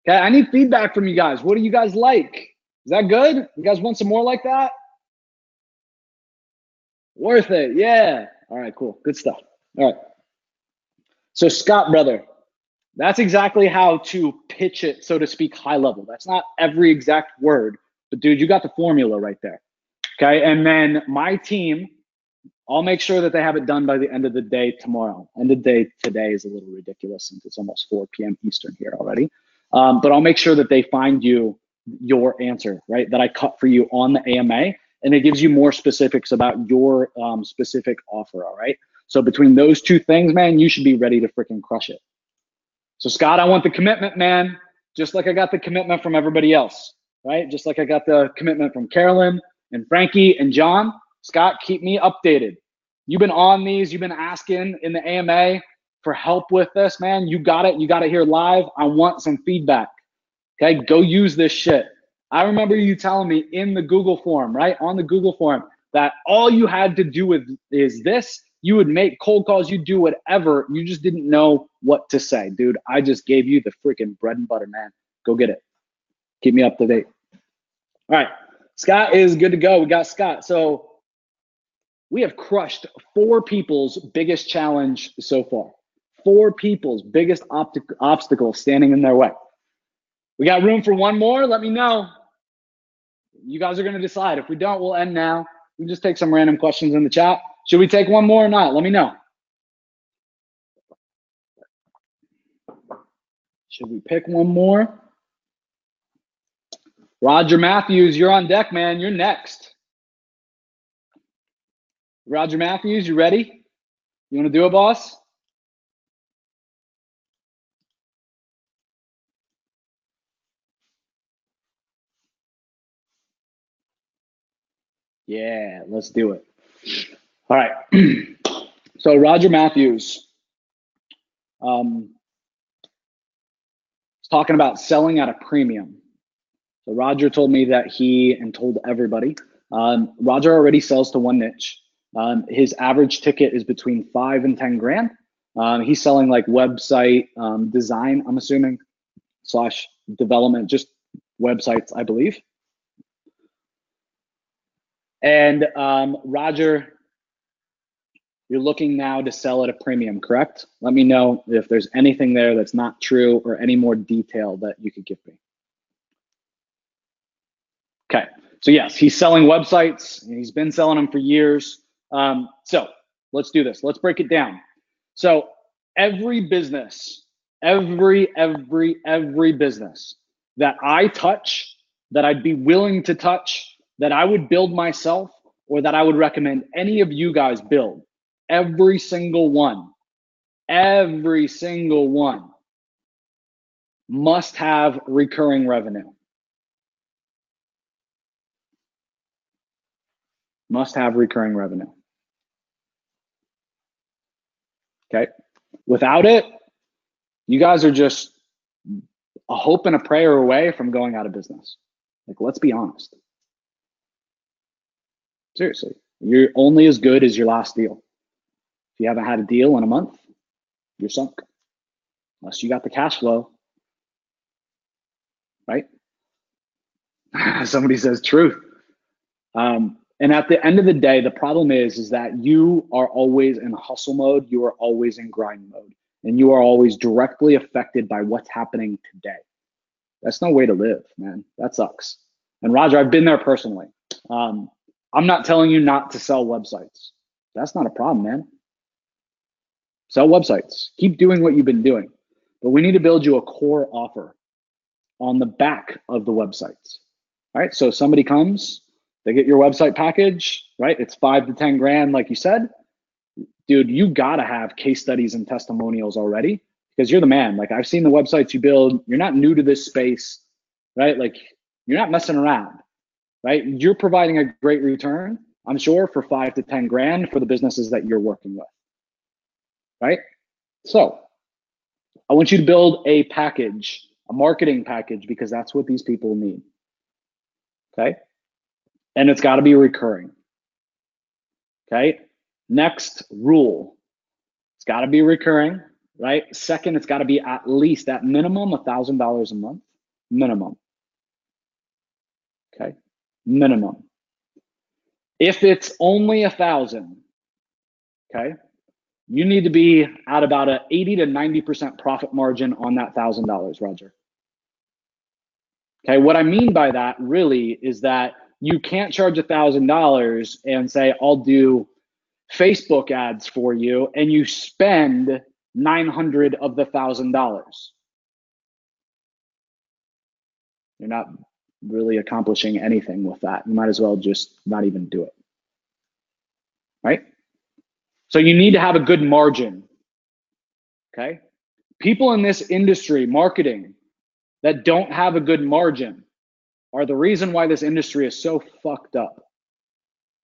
Okay, I need feedback from you guys. What do you guys like? Is that good? You guys want some more like that? Worth it, yeah. All right, cool, good stuff. All right. So Scott, brother, that's exactly how to pitch it, so to speak, high level. That's not every exact word, but dude, you got the formula right there. Okay, and then my team, I'll make sure that they have it done by the end of the day tomorrow. End of the day today is a little ridiculous since it's almost 4 p.m. Eastern here already. But I'll make sure that they find you your answer, right? That I cut for you on the AMA, and it gives you more specifics about your specific offer, all right? So between those two things, man, you should be ready to freaking crush it. So Scott, I want the commitment, man, just like I got the commitment from everybody else, right? Just like I got the commitment from Carolyn and Frankie and John. Scott, keep me updated. You've been on these, you've been asking in the AMA for help with this, man. You got it here live. I want some feedback, okay? Go use this shit. I remember you telling me in the Google form, right? On the Google form that all you had to do with is this. You would make cold calls, you do whatever. You just didn't know what to say. Dude, I just gave you the freaking bread and butter, man. Go get it. Keep me up to date. All right, Scott is good to go. We got Scott. So we have crushed 4 people's biggest challenge so far. 4 people's biggest obstacle standing in their way. We got room for one more? Let me know. You guys are going to decide. If we don't, we'll end now. We just take some random questions in the chat. Should we take one more or not? Let me know. Should we pick one more? Roger Matthews, you're on deck, man. You're next. Roger Matthews, you ready? You want to do it, boss? Yeah, let's do it. All right. So Roger Matthews is talking about selling at a premium. So Roger told me that and told everybody, Roger already sells to one niche. His average ticket is between 5 and 10 grand. He's selling like website design, I'm assuming, / development, just websites, I believe. And Roger, you're looking now to sell at a premium, correct? Let me know if there's anything there that's not true or any more detail that you could give me. Okay, so yes, he's selling websites. He's been selling them for years. So let's do this. Let's break it down. So every business, every business that I touch, that I'd be willing to touch, that I would build myself, or that I would recommend any of you guys build, every single one must have recurring revenue. Must have recurring revenue. Okay. Without it, you guys are just a hope and a prayer away from going out of business. Like, let's be honest. Seriously, you're only as good as your last deal. If you haven't had a deal in a month, you're sunk. Unless you got the cash flow, right? Somebody says truth. And at the end of the day, the problem is that you are always in hustle mode. You are always in grind mode, and you are always directly affected by what's happening today. That's no way to live, man. That sucks. And Roger, I've been there personally. I'm not telling you not to sell websites. That's not a problem, man. Sell websites. Keep doing what you've been doing. But we need to build you a core offer on the back of the websites. All right. So somebody comes, they get your website package, right? It's 5 to 10 grand, like you said. Dude, you gotta have case studies and testimonials already because you're the man. Like I've seen the websites you build. You're not new to this space, right? Like you're not messing around, right? You're providing a great return, I'm sure, for 5 to 10 grand for the businesses that you're working with, right? So I want you to build a package, a marketing package, because that's what these people need, okay? And it's got to be recurring, okay? Next rule, it's got to be recurring, right? Second, it's got to be at least, at minimum, $1,000 a month, minimum, okay? Minimum. If it's only 1,000, okay, you need to be at about a 80 to 90% profit margin on that $1,000, Roger. Okay, what I mean by that really is that you can't charge $1,000 and say, I'll do Facebook ads for you, and you spend 900 of the $1,000. You're not really accomplishing anything with that. You might as well just not even do it, right? So you need to have a good margin, okay? People in this industry, marketing, that don't have a good margin are the reason why this industry is so fucked up,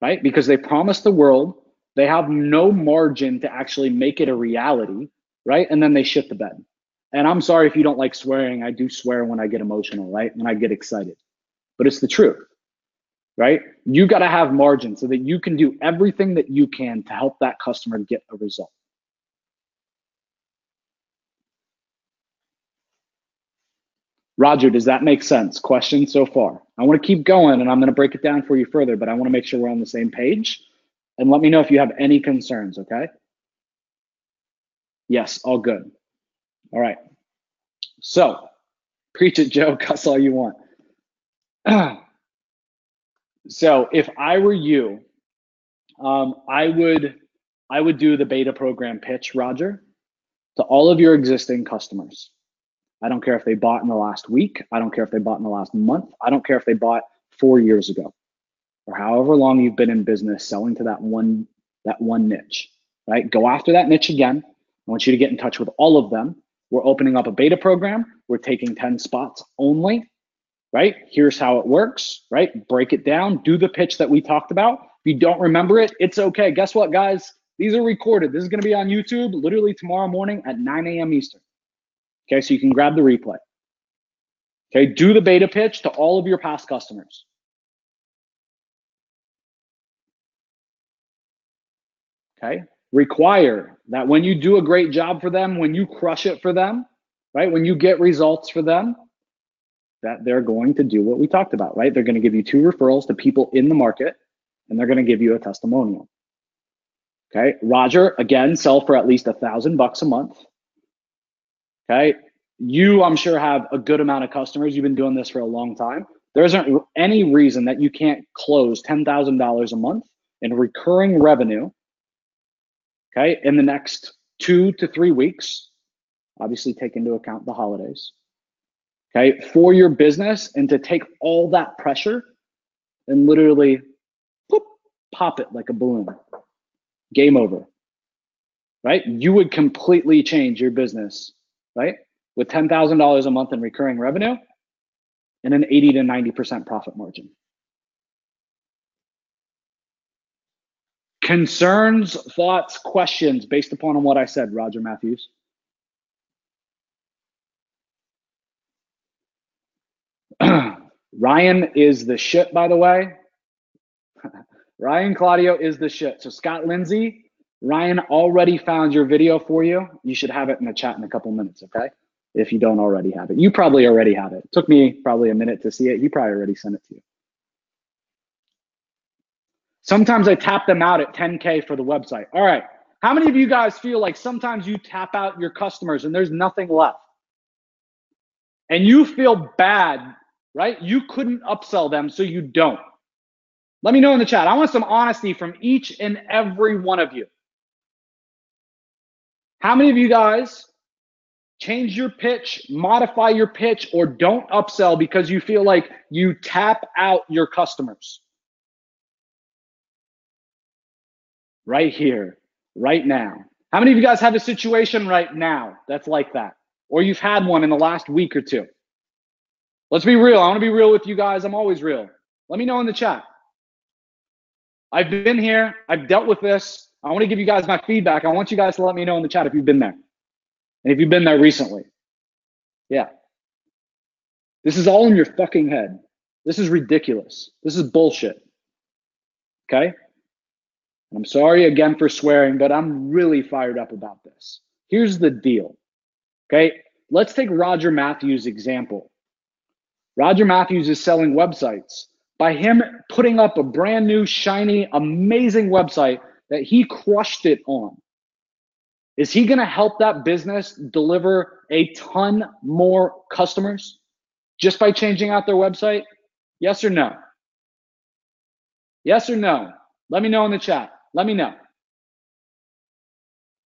right? Because they promise the world, they have no margin to actually make it a reality, right? And then they shit the bed. And I'm sorry if you don't like swearing. I do swear when I get emotional, right? When I get excited. But it's the truth, right? You got to have margin so that you can do everything that you can to help that customer get a result. Roger, does that make sense? Questions so far? I want to keep going and I'm going to break it down for you further, but I want to make sure we're on the same page. And let me know if you have any concerns, okay? Yes, all good. All right. So, preach it, Joe, cuss all you want. So, if I were you, I would do the beta program pitch, Roger, to all of your existing customers. I don't care if they bought in the last week. I don't care if they bought in the last month. I don't care if they bought 4 years ago or however long you've been in business selling to that one niche, right? Go after that niche again. I want you to get in touch with all of them. We're opening up a beta program. We're taking 10 spots only, right? Here's how it works, right? Break it down. Do the pitch that we talked about. If you don't remember it, it's okay. Guess what, guys? These are recorded. This is going to be on YouTube literally tomorrow morning at 9 a.m. Eastern. Okay, so you can grab the replay. Okay, do the beta pitch to all of your past customers. Okay, require that when you do a great job for them, when you crush it for them, right, when you get results for them, that they're going to do what we talked about, right? They're going to give you 2 referrals to people in the market, and they're going to give you a testimonial. Okay, Roger, again, sell for at least $1,000 a month. Okay, you, I'm sure, have a good amount of customers. You've been doing this for a long time. There isn't any reason that you can't close $10,000 a month in recurring revenue, okay, in the next 2 to 3 weeks. Obviously, take into account the holidays, okay, for your business, and to take all that pressure and literally whoop, pop it like a balloon. Game over, right? You would completely change your business, right? With $10,000 a month in recurring revenue and an 80 to 90% profit margin. Concerns, thoughts, questions based upon what I said, Roger Matthews? Ryan is the shit, by the way. Ryan Claudio is the shit. So Scott Lindsay, Ryan already found your video for you. You should have it in the chat in a couple minutes, okay? If you don't already have it. You probably already have it. It took me probably a minute to see it. He probably already sent it to you. Sometimes I tap them out at 10K for the website. All right. How many of you guys feel like sometimes you tap out your customers and there's nothing left? And you feel bad, right? You couldn't upsell them, so you don't. Let me know in the chat. I want some honesty from each and every one of you. How many of you guys change your pitch, modify your pitch, or don't upsell because you feel like you tap out your customers? Right here, right now. How many of you guys have a situation right now that's like that? Or you've had one in the last week or two? Let's be real. I want to be real with you guys. I'm always real. Let me know in the chat. I've been here. I've dealt with this. I want to give you guys my feedback. I want you guys to let me know in the chat if you've been there. And if you've been there recently. Yeah. This is all in your fucking head. This is ridiculous. This is bullshit. Okay? I'm sorry again for swearing, but I'm really fired up about this. Here's the deal. Okay? Let's take Roger Matthews' example. Roger Matthews is selling websites. By him putting up a brand new, shiny, amazing website that he crushed it on, is he going to help that business deliver a ton more customers just by changing out their website? Yes or no? Yes or no? Let me know in the chat. Let me know.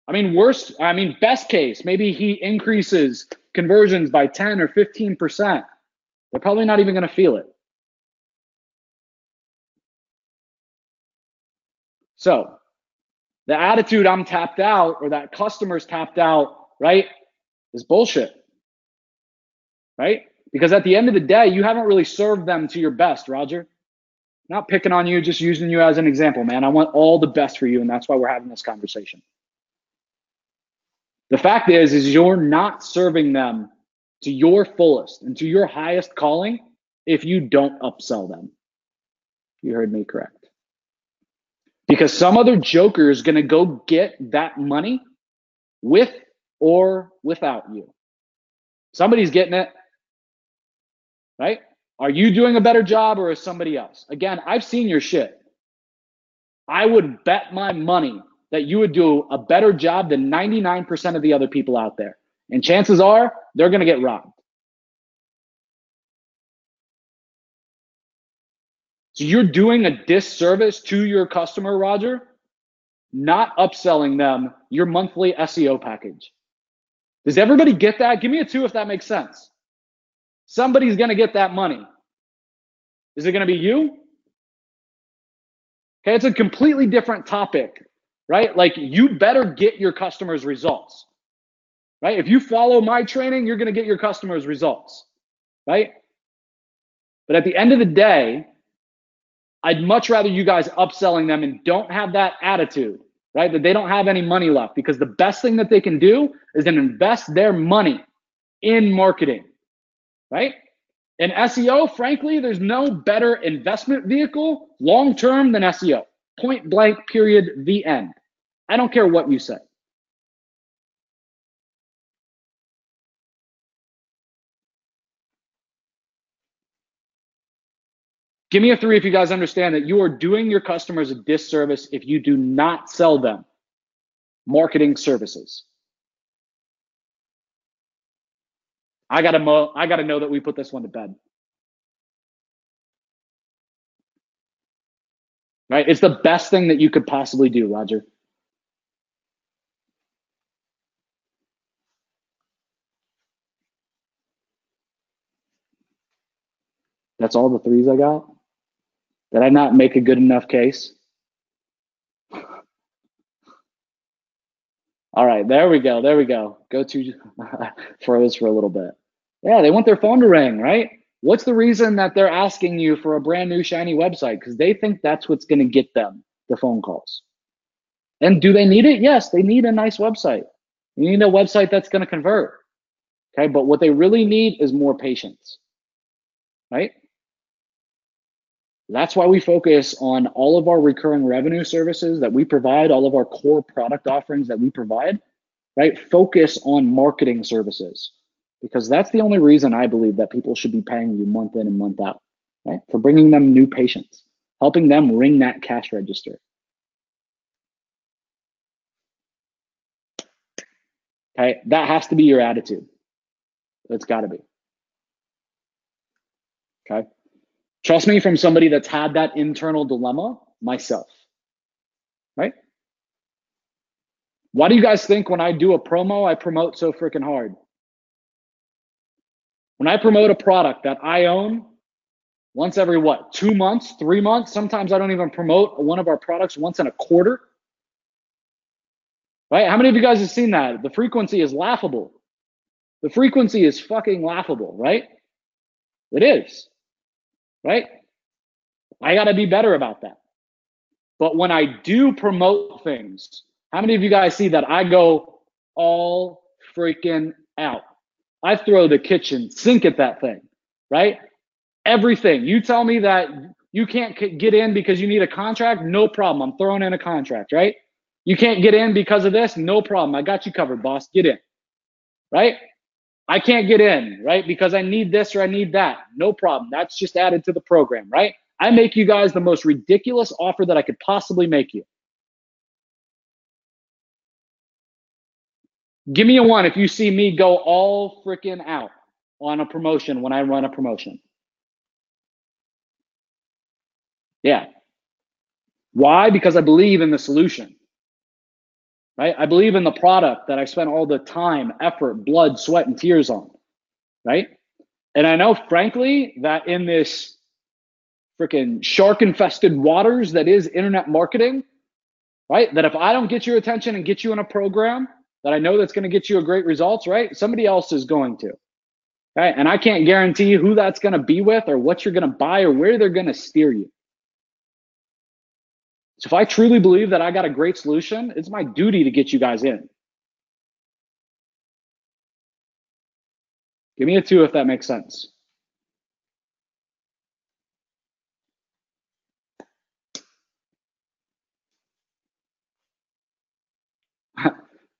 I mean, best case, maybe he increases conversions by 10 or 15%. They're probably not even going to feel it. So the attitude I'm tapped out or that customer's tapped out, right, is bullshit, right? Because at the end of the day, you haven't really served them to your best, Roger. Not picking on you, just using you as an example, man. I want all the best for you, and that's why we're having this conversation. The fact is you're not serving them to your fullest and to your highest calling if you don't upsell them. You heard me correct. Because some other joker is going to go get that money with or without you. Somebody's getting it, right? Are you doing a better job or is somebody else? Again, I've seen your shit. I would bet my money that you would do a better job than 99% of the other people out there. And chances are they're going to get robbed. So you're doing a disservice to your customer, Roger, not upselling them your monthly SEO package. Does everybody get that? Give me a 2 if that makes sense. Somebody's going to get that money. Is it going to be you? Okay, it's a completely different topic, right? Like, you better get your customers results, right? If you follow my training, you're going to get your customers results, right? But at the end of the day, I'd much rather you guys upselling them and don't have that attitude, right? That they don't have any money left, because the best thing that they can do is then invest their money in marketing, right? In SEO, frankly, there's no better investment vehicle long-term than SEO. Point blank, period, the end. I don't care what you say. Give me a 3 if you guys understand that you are doing your customers a disservice if you do not sell them marketing services. I gotta know that we put this one to bed. Right? It's the best thing that you could possibly do, Roger. That's all the 3s I got? Did I not make a good enough case? All right, there we go. There we go. Go to froze for a little bit. Yeah, they want their phone to ring, right? What's the reason that they're asking you for a brand new shiny website? Because they think that's what's going to get them the phone calls. And do they need it? Yes, they need a nice website. You need a website that's going to convert. Okay, but what they really need is more patience, right? That's why we focus on all of our recurring revenue services that we provide, all of our core product offerings that we provide, right? Focus on marketing services, because that's the only reason I believe that people should be paying you month in and month out, right? For bringing them new patients. helping them ring that cash register. Okay, that has to be your attitude. It's got to be. Okay, trust me, from somebody that's had that internal dilemma myself. Right? Why do you guys think when I do a promo, I promote so freaking hard? When I promote a product that I own, once every what, 2 months, 3 months, sometimes I don't even promote one of our products once in a quarter. Right? How many of you guys have seen that? The frequency is laughable. The frequency is fucking laughable, right? It is, right? I got to be better about that. But when I do promote things, how many of you guys see that I go all freaking out? I throw the kitchen sink at that thing, right? Everything. You tell me that you can't get in because you need a contract, no problem. I'm throwing in a contract, right? You can't get in because of this, no problem. I got you covered, boss. Get in, right? I can't get in, right? Because I need this or I need that. No problem. That's just added to the program, right? I make you guys the most ridiculous offer that I could possibly make you. Give me a 1 if you see me go all freaking out on a promotion when I run a promotion. Yeah. Why? Because I believe in the solution, right? I believe in the product that I spent all the time, effort, blood, sweat, and tears on, right? And I know, frankly, that in this freaking shark-infested waters that is internet marketing, right? That if I don't get your attention and get you in a program that I know that's going to get you a great results, right? Somebody else is going to, right? And I can't guarantee who that's going to be with or what you're going to buy or where they're going to steer you. So if I truly believe that I got a great solution, it's my duty to get you guys in. Give me a 2 if that makes sense.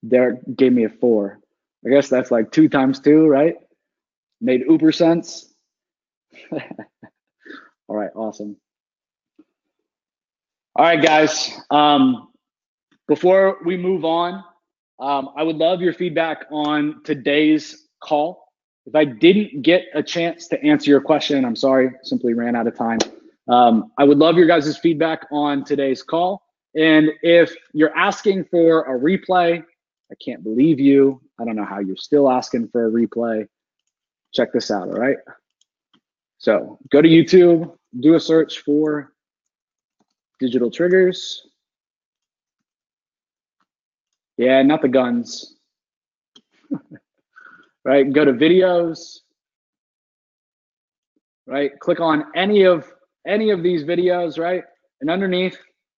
Derek gave me a 4. I guess that's like 2 times 2, right? Made uber sense. All right, awesome. All right, guys. Before we move on, I would love your feedback on today's call. If I didn't get a chance to answer your question, I'm sorry, simply ran out of time. I would love your guys' feedback on today's call. And if you're asking for a replay, I can't believe you. I don't know how you're still asking for a replay. Check this out, all right? So go to YouTube, do a search for Digital Triggers. Yeah, not the guns. Right, go to videos. Right, click on any of these videos, right? And underneath,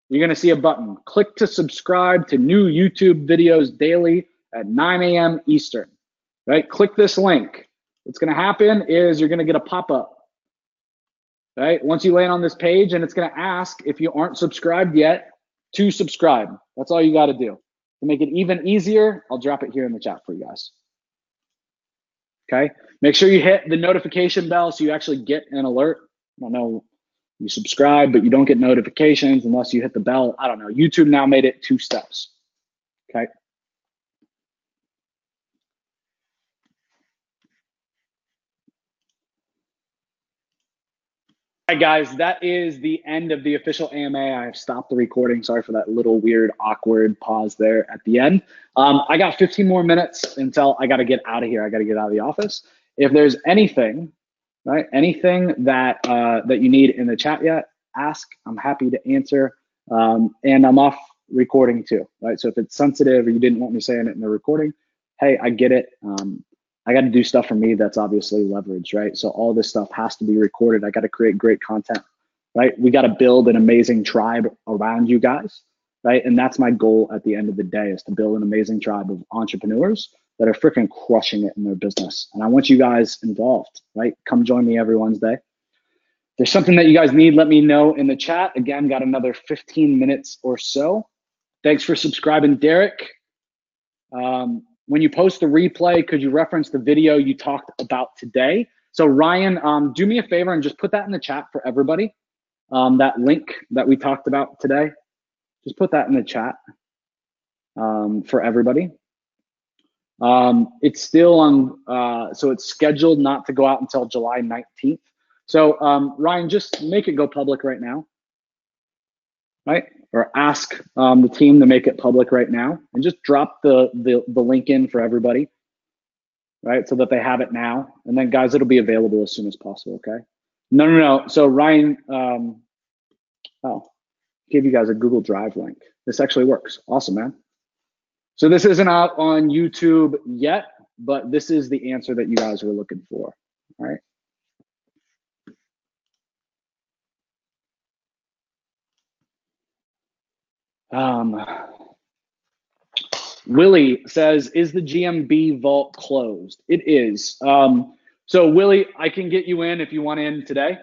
you're gonna see a button. Click to subscribe to new YouTube videos daily at 9 a.m. Eastern, right? Click this link. What's gonna happen is you're gonna get a pop-up, right? Once you land on this page, and it's gonna ask if you aren't subscribed yet to subscribe. That's all you gotta do. To make it even easier, I'll drop it here in the chat for you guys. Okay, make sure you hit the notification bell so you actually get an alert. I don't know, you subscribe, but you don't get notifications unless you hit the bell. I don't know. YouTube now made it 2 steps. Okay. All right, guys, that is the end of the official AMA. I have stopped the recording. Sorry for that little weird, awkward pause there at the end. I got 15 more minutes until I got to get out of here. I got to get out of the office. If there's anything, right, anything that that you need in the chat yet, ask. I'm happy to answer. And I'm off recording too, right? So if it's sensitive or you didn't want me saying it in the recording, hey, I get it. I got to do stuff for me that's obviously leverage, right? So all this stuff has to be recorded. I got to create great content, right? We got to build an amazing tribe around you guys, right? And that's my goal at the end of the day, is to build an amazing tribe of entrepreneurs that are freaking crushing it in their business. And I want you guys involved, right? Come join me every Wednesday. If there's something that you guys need, let me know in the chat. Again, got another 15 minutes or so. Thanks for subscribing, Derek. When you post the replay, could you reference the video you talked about today? So Ryan, do me a favor and just put that in the chat for everybody. that link that we talked about today, just put that in the chat for everybody. It's still on, so it's scheduled not to go out until July 19th. So Ryan, just make it go public right now, right? Or ask the team to make it public right now, and just drop the link in for everybody, right? So that they have it now. And then guys, it'll be available as soon as possible, okay? No. So Ryan, give you guys a Google Drive link. This actually works. Awesome, man. So this isn't out on YouTube yet, but this is the answer that you guys were looking for, all right? Willie says, is the GMB vault closed? It is. So Willie, I can get you in if you want in today.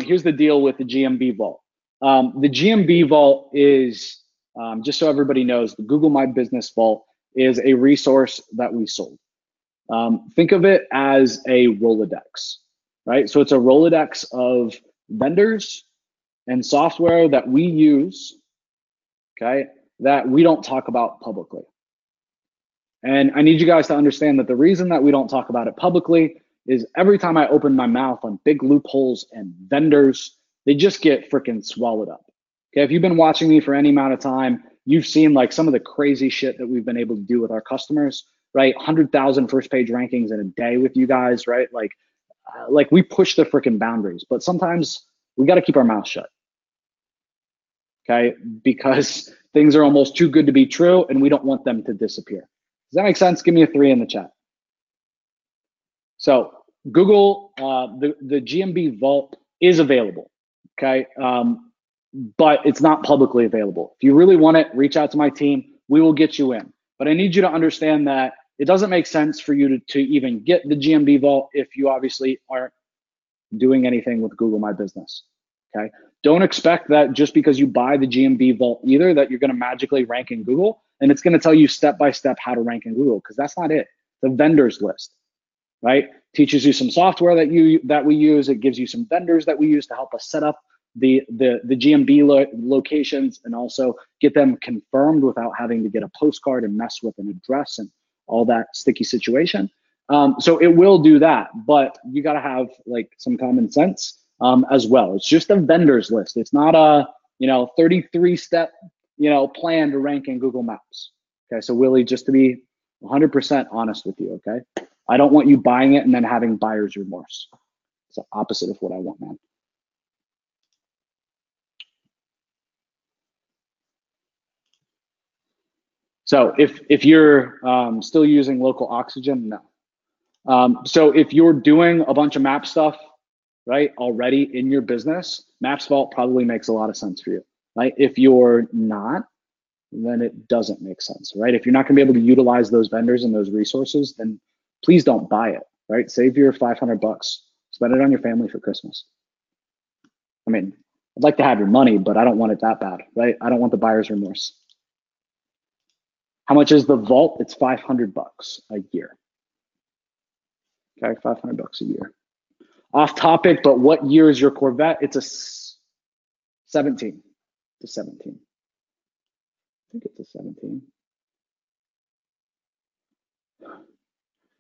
Here's the deal with the GMB vault. The GMB vault is, just so everybody knows, the Google My Business Vault is a resource that we sold. Think of it as a Rolodex, right? So it's a Rolodex of vendors and software that we use, okay, that we don't talk about publicly. And I need you guys to understand that the reason that we don't talk about it publicly is every time I open my mouth on big loopholes and vendors, they just get freaking swallowed up. Okay, if you've been watching me for any amount of time, you've seen like some of the crazy shit that we've been able to do with our customers, right? 100,000 first page rankings in a day with you guys, right? Like we push the freaking boundaries, but sometimes we got to keep our mouth shut. Okay, because things are almost too good to be true and we don't want them to disappear. Does that make sense? Give me a 3 in the chat. So Google, the GMB vault is available, okay? But it's not publicly available. If you really want it, reach out to my team. We will get you in. But I need you to understand that it doesn't make sense for you to even get the GMB vault if you obviously aren't doing anything with Google My Business, okay? Don't expect that just because you buy the GMB vault either that you're gonna magically rank in Google and it's gonna tell you step-by-step how to rank in Google, because that's not it. The vendors list, right? Teaches you some software that we use. It gives you some vendors that we use to help us set up the GMB locations and also get them confirmed without having to get a postcard and mess with an address and all that sticky situation. So it will do that, but you gotta have like some common sense as well. It's just a vendors list. It's not a 33-step plan to rank in Google Maps. Okay, so Willie, just to be 100% honest with you, okay? I don't want you buying it and then having buyer's remorse. It's the opposite of what I want, man. So if you're still using local oxygen, no. So if you're doing a bunch of map stuff, right, already in your business, Maps Vault probably makes a lot of sense for you, right? If you're not, then it doesn't make sense, right? If you're not gonna be able to utilize those vendors and those resources, then please don't buy it, right? Save your 500 bucks, spend it on your family for Christmas. I mean, I'd like to have your money, but I don't want it that bad, right? I don't want the buyer's remorse. How much is the vault? It's 500 bucks a year. Okay, 500 bucks a year. Off topic, but what year is your Corvette? It's a 17. It's a 17. I think it's a 17.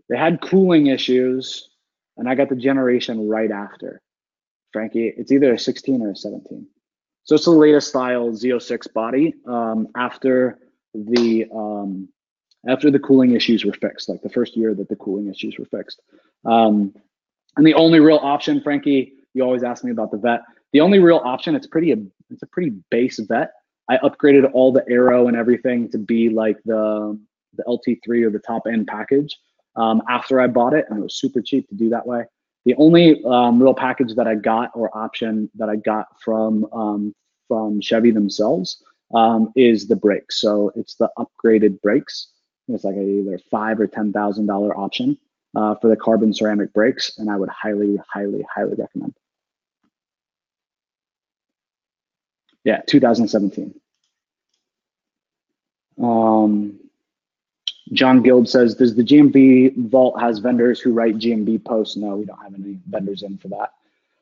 They had cooling issues, and I got the generation right after. Frankie, it's either a 16 or a 17. So it's the latest style Z06 body after the cooling issues were fixed, like the first year that the cooling issues were fixed. And the only real option, Frankie, you always ask me about the Vet. The only real option, it's a pretty base Vet. I upgraded all the aero and everything to be like the LT3 or the top end package after I bought it, and it was super cheap to do that way. The only real package that I got or option that I got from Chevy themselves is the brakes. So it's the upgraded brakes. It's like either $5,000 or $10,000 option for the carbon ceramic brakes, and I would highly, highly, highly recommend. Yeah, 2017. John Guild says, does the GMB vault has vendors who write GMB posts? No, we don't have any vendors in for that.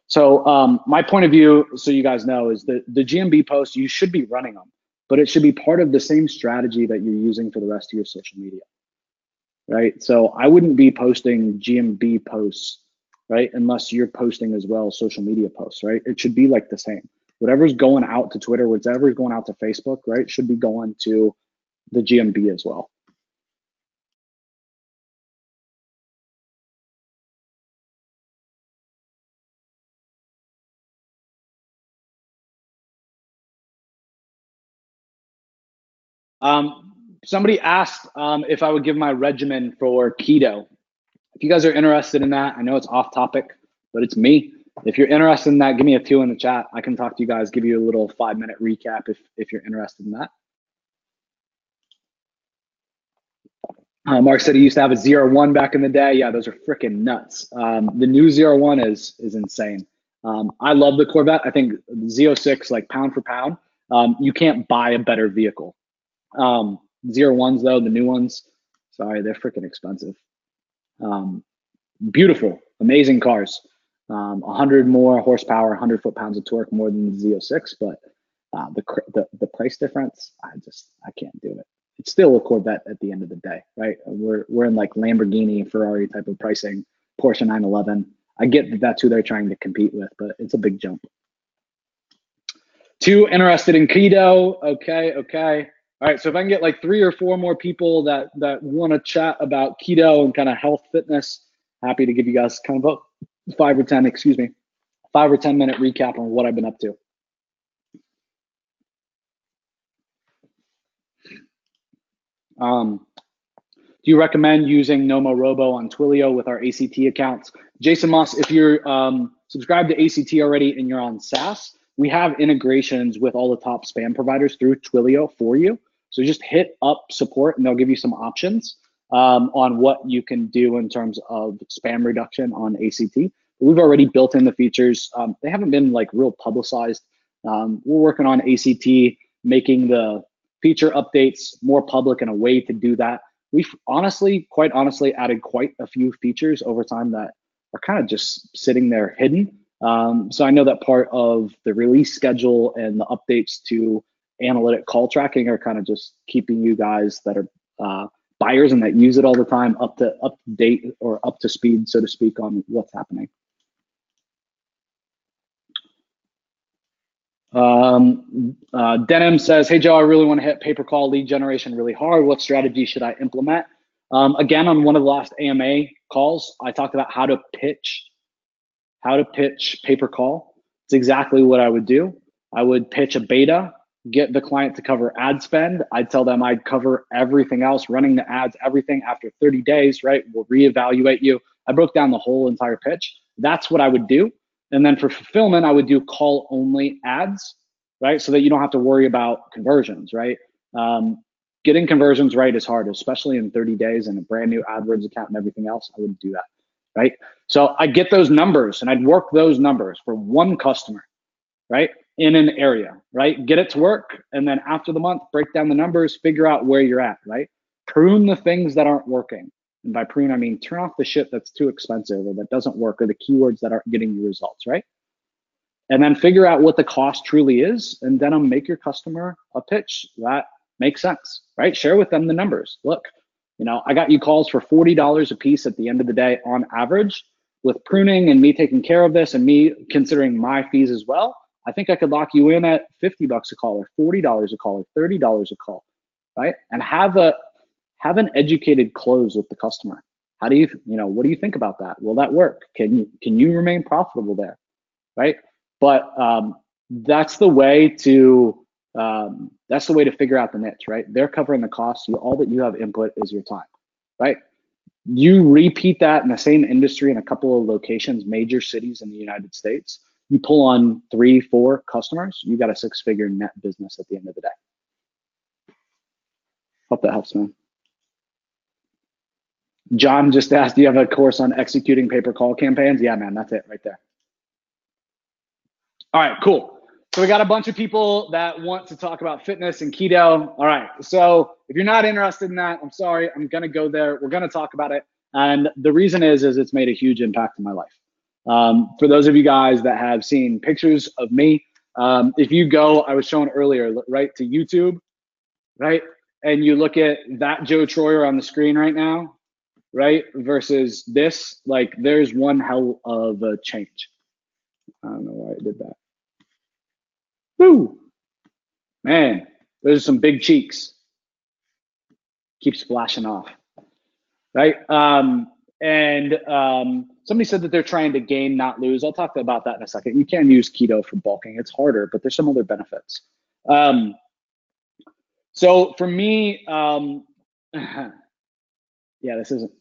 So my point of view, so you guys know, is that the GMB posts, you should be running them, but it should be part of the same strategy that you're using for the rest of your social media, right? So I wouldn't be posting GMB posts, right, unless you're posting as well social media posts, right? It should be like the same. Whatever's going out to Twitter, whatever's going out to Facebook, right, should be going to the GMB as well. Somebody asked if I would give my regimen for keto. If you guys are interested in that, I know it's off topic, but it's me. If you're interested in that, give me a 2 in the chat. I can talk to you guys, give you a little 5-minute recap if you're interested in that. Mark said he used to have a 01 back in the day. Yeah, those are freaking nuts. The new 01 is insane. I love the Corvette. I think Z06, like pound for pound, you can't buy a better vehicle. 01s though, the new ones, sorry, they're freaking expensive. Beautiful, amazing cars. 100 more horsepower, 100 foot-pounds of torque more than the Z06, but the price difference, I can't do it. It's still a Corvette at the end of the day, right? We're in like Lamborghini, Ferrari type of pricing, Porsche 911. I get that that's who they're trying to compete with, but it's a big jump. 2 interested in keto. Okay. All right, so if I can get like 3 or 4 more people that want to chat about keto and kind of health fitness, happy to give you guys kind of a 5 or 10 minute recap on what I've been up to. Do you recommend using Nomo Robo on Twilio with our ACT accounts? Jason Moss, if you're subscribed to ACT already and you're on SaaS, we have integrations with all the top spam providers through Twilio for you. So just hit up support and they'll give you some options on what you can do in terms of spam reduction on ACT. We've already built in the features. They haven't been like real publicized. We're working on ACT, making the feature updates more public and a way to do that. We've quite honestly, added quite a few features over time that are kind of just sitting there hidden. So I know that part of the release schedule and the updates to analytic call tracking are kind of just keeping you guys that are buyers and that use it all the time up to date or up to speed, so to speak, on what's happening. Denim says, hey Joe, I really want to hit pay-per-call lead generation really hard. What strategy should I implement? Again, on one of the last AMA calls, I talked about how to pitch pay-per-call. It's exactly what I would do. I would pitch a beta, get the client to cover ad spend. I'd tell them I'd cover everything else, running the ads, everything after 30 days, right? We'll reevaluate you. I broke down the whole entire pitch. That's what I would do. And then for fulfillment, I would do call only ads, right? So that you don't have to worry about conversions, right? Getting conversions right is hard, especially in 30 days and a brand new AdWords account and everything else. I wouldn't do that, right? So I'd get those numbers and I'd work those numbers for one customer, right? In an area, right? Get it to work. And then after the month, break down the numbers, figure out where you're at, right? Prune the things that aren't working. And by prune, I mean turn off the shit that's too expensive or that doesn't work or the keywords that aren't getting you results, right? And then figure out what the cost truly is and then make your customer a pitch that makes sense, right? Share with them the numbers. Look, I got you calls for $40 a piece at the end of the day on average. With pruning and me taking care of this and me considering my fees as well, I think I could lock you in at $50 a call or $40 a call or $30 a call, right? And have an educated close with the customer. How do you, what do you think about that? Will that work? Can you remain profitable there, right? But that's the way to figure out the niche, right? They're covering the costs. All that you have input is your time, right? You repeat that in the same industry in a couple of locations, major cities in the United States. You pull on 3, 4 customers, you got a 6-figure net business at the end of the day. Hope that helps, man. John just asked, do you have a course on executing pay-per-call campaigns? Yeah, man, that's it right there. All right, cool. So we got a bunch of people that want to talk about fitness and keto. All right, so if you're not interested in that, I'm sorry, I'm gonna go there. We're gonna talk about it. And the reason is it's made a huge impact in my life. For those of you guys that have seen pictures of me, if you go, I was showing earlier, right, to YouTube, right? And you look at that Joe Troyer on the screen right now, right, versus this, like there's one hell of a change. I don't know why I did that. Woo! Man, those are some big cheeks. Keep splashing off, right? Somebody said that they're trying to gain, not lose. I'll talk about that in a second. You can use keto for bulking. It's harder, but there's some other benefits. So for me, yeah, this isn't.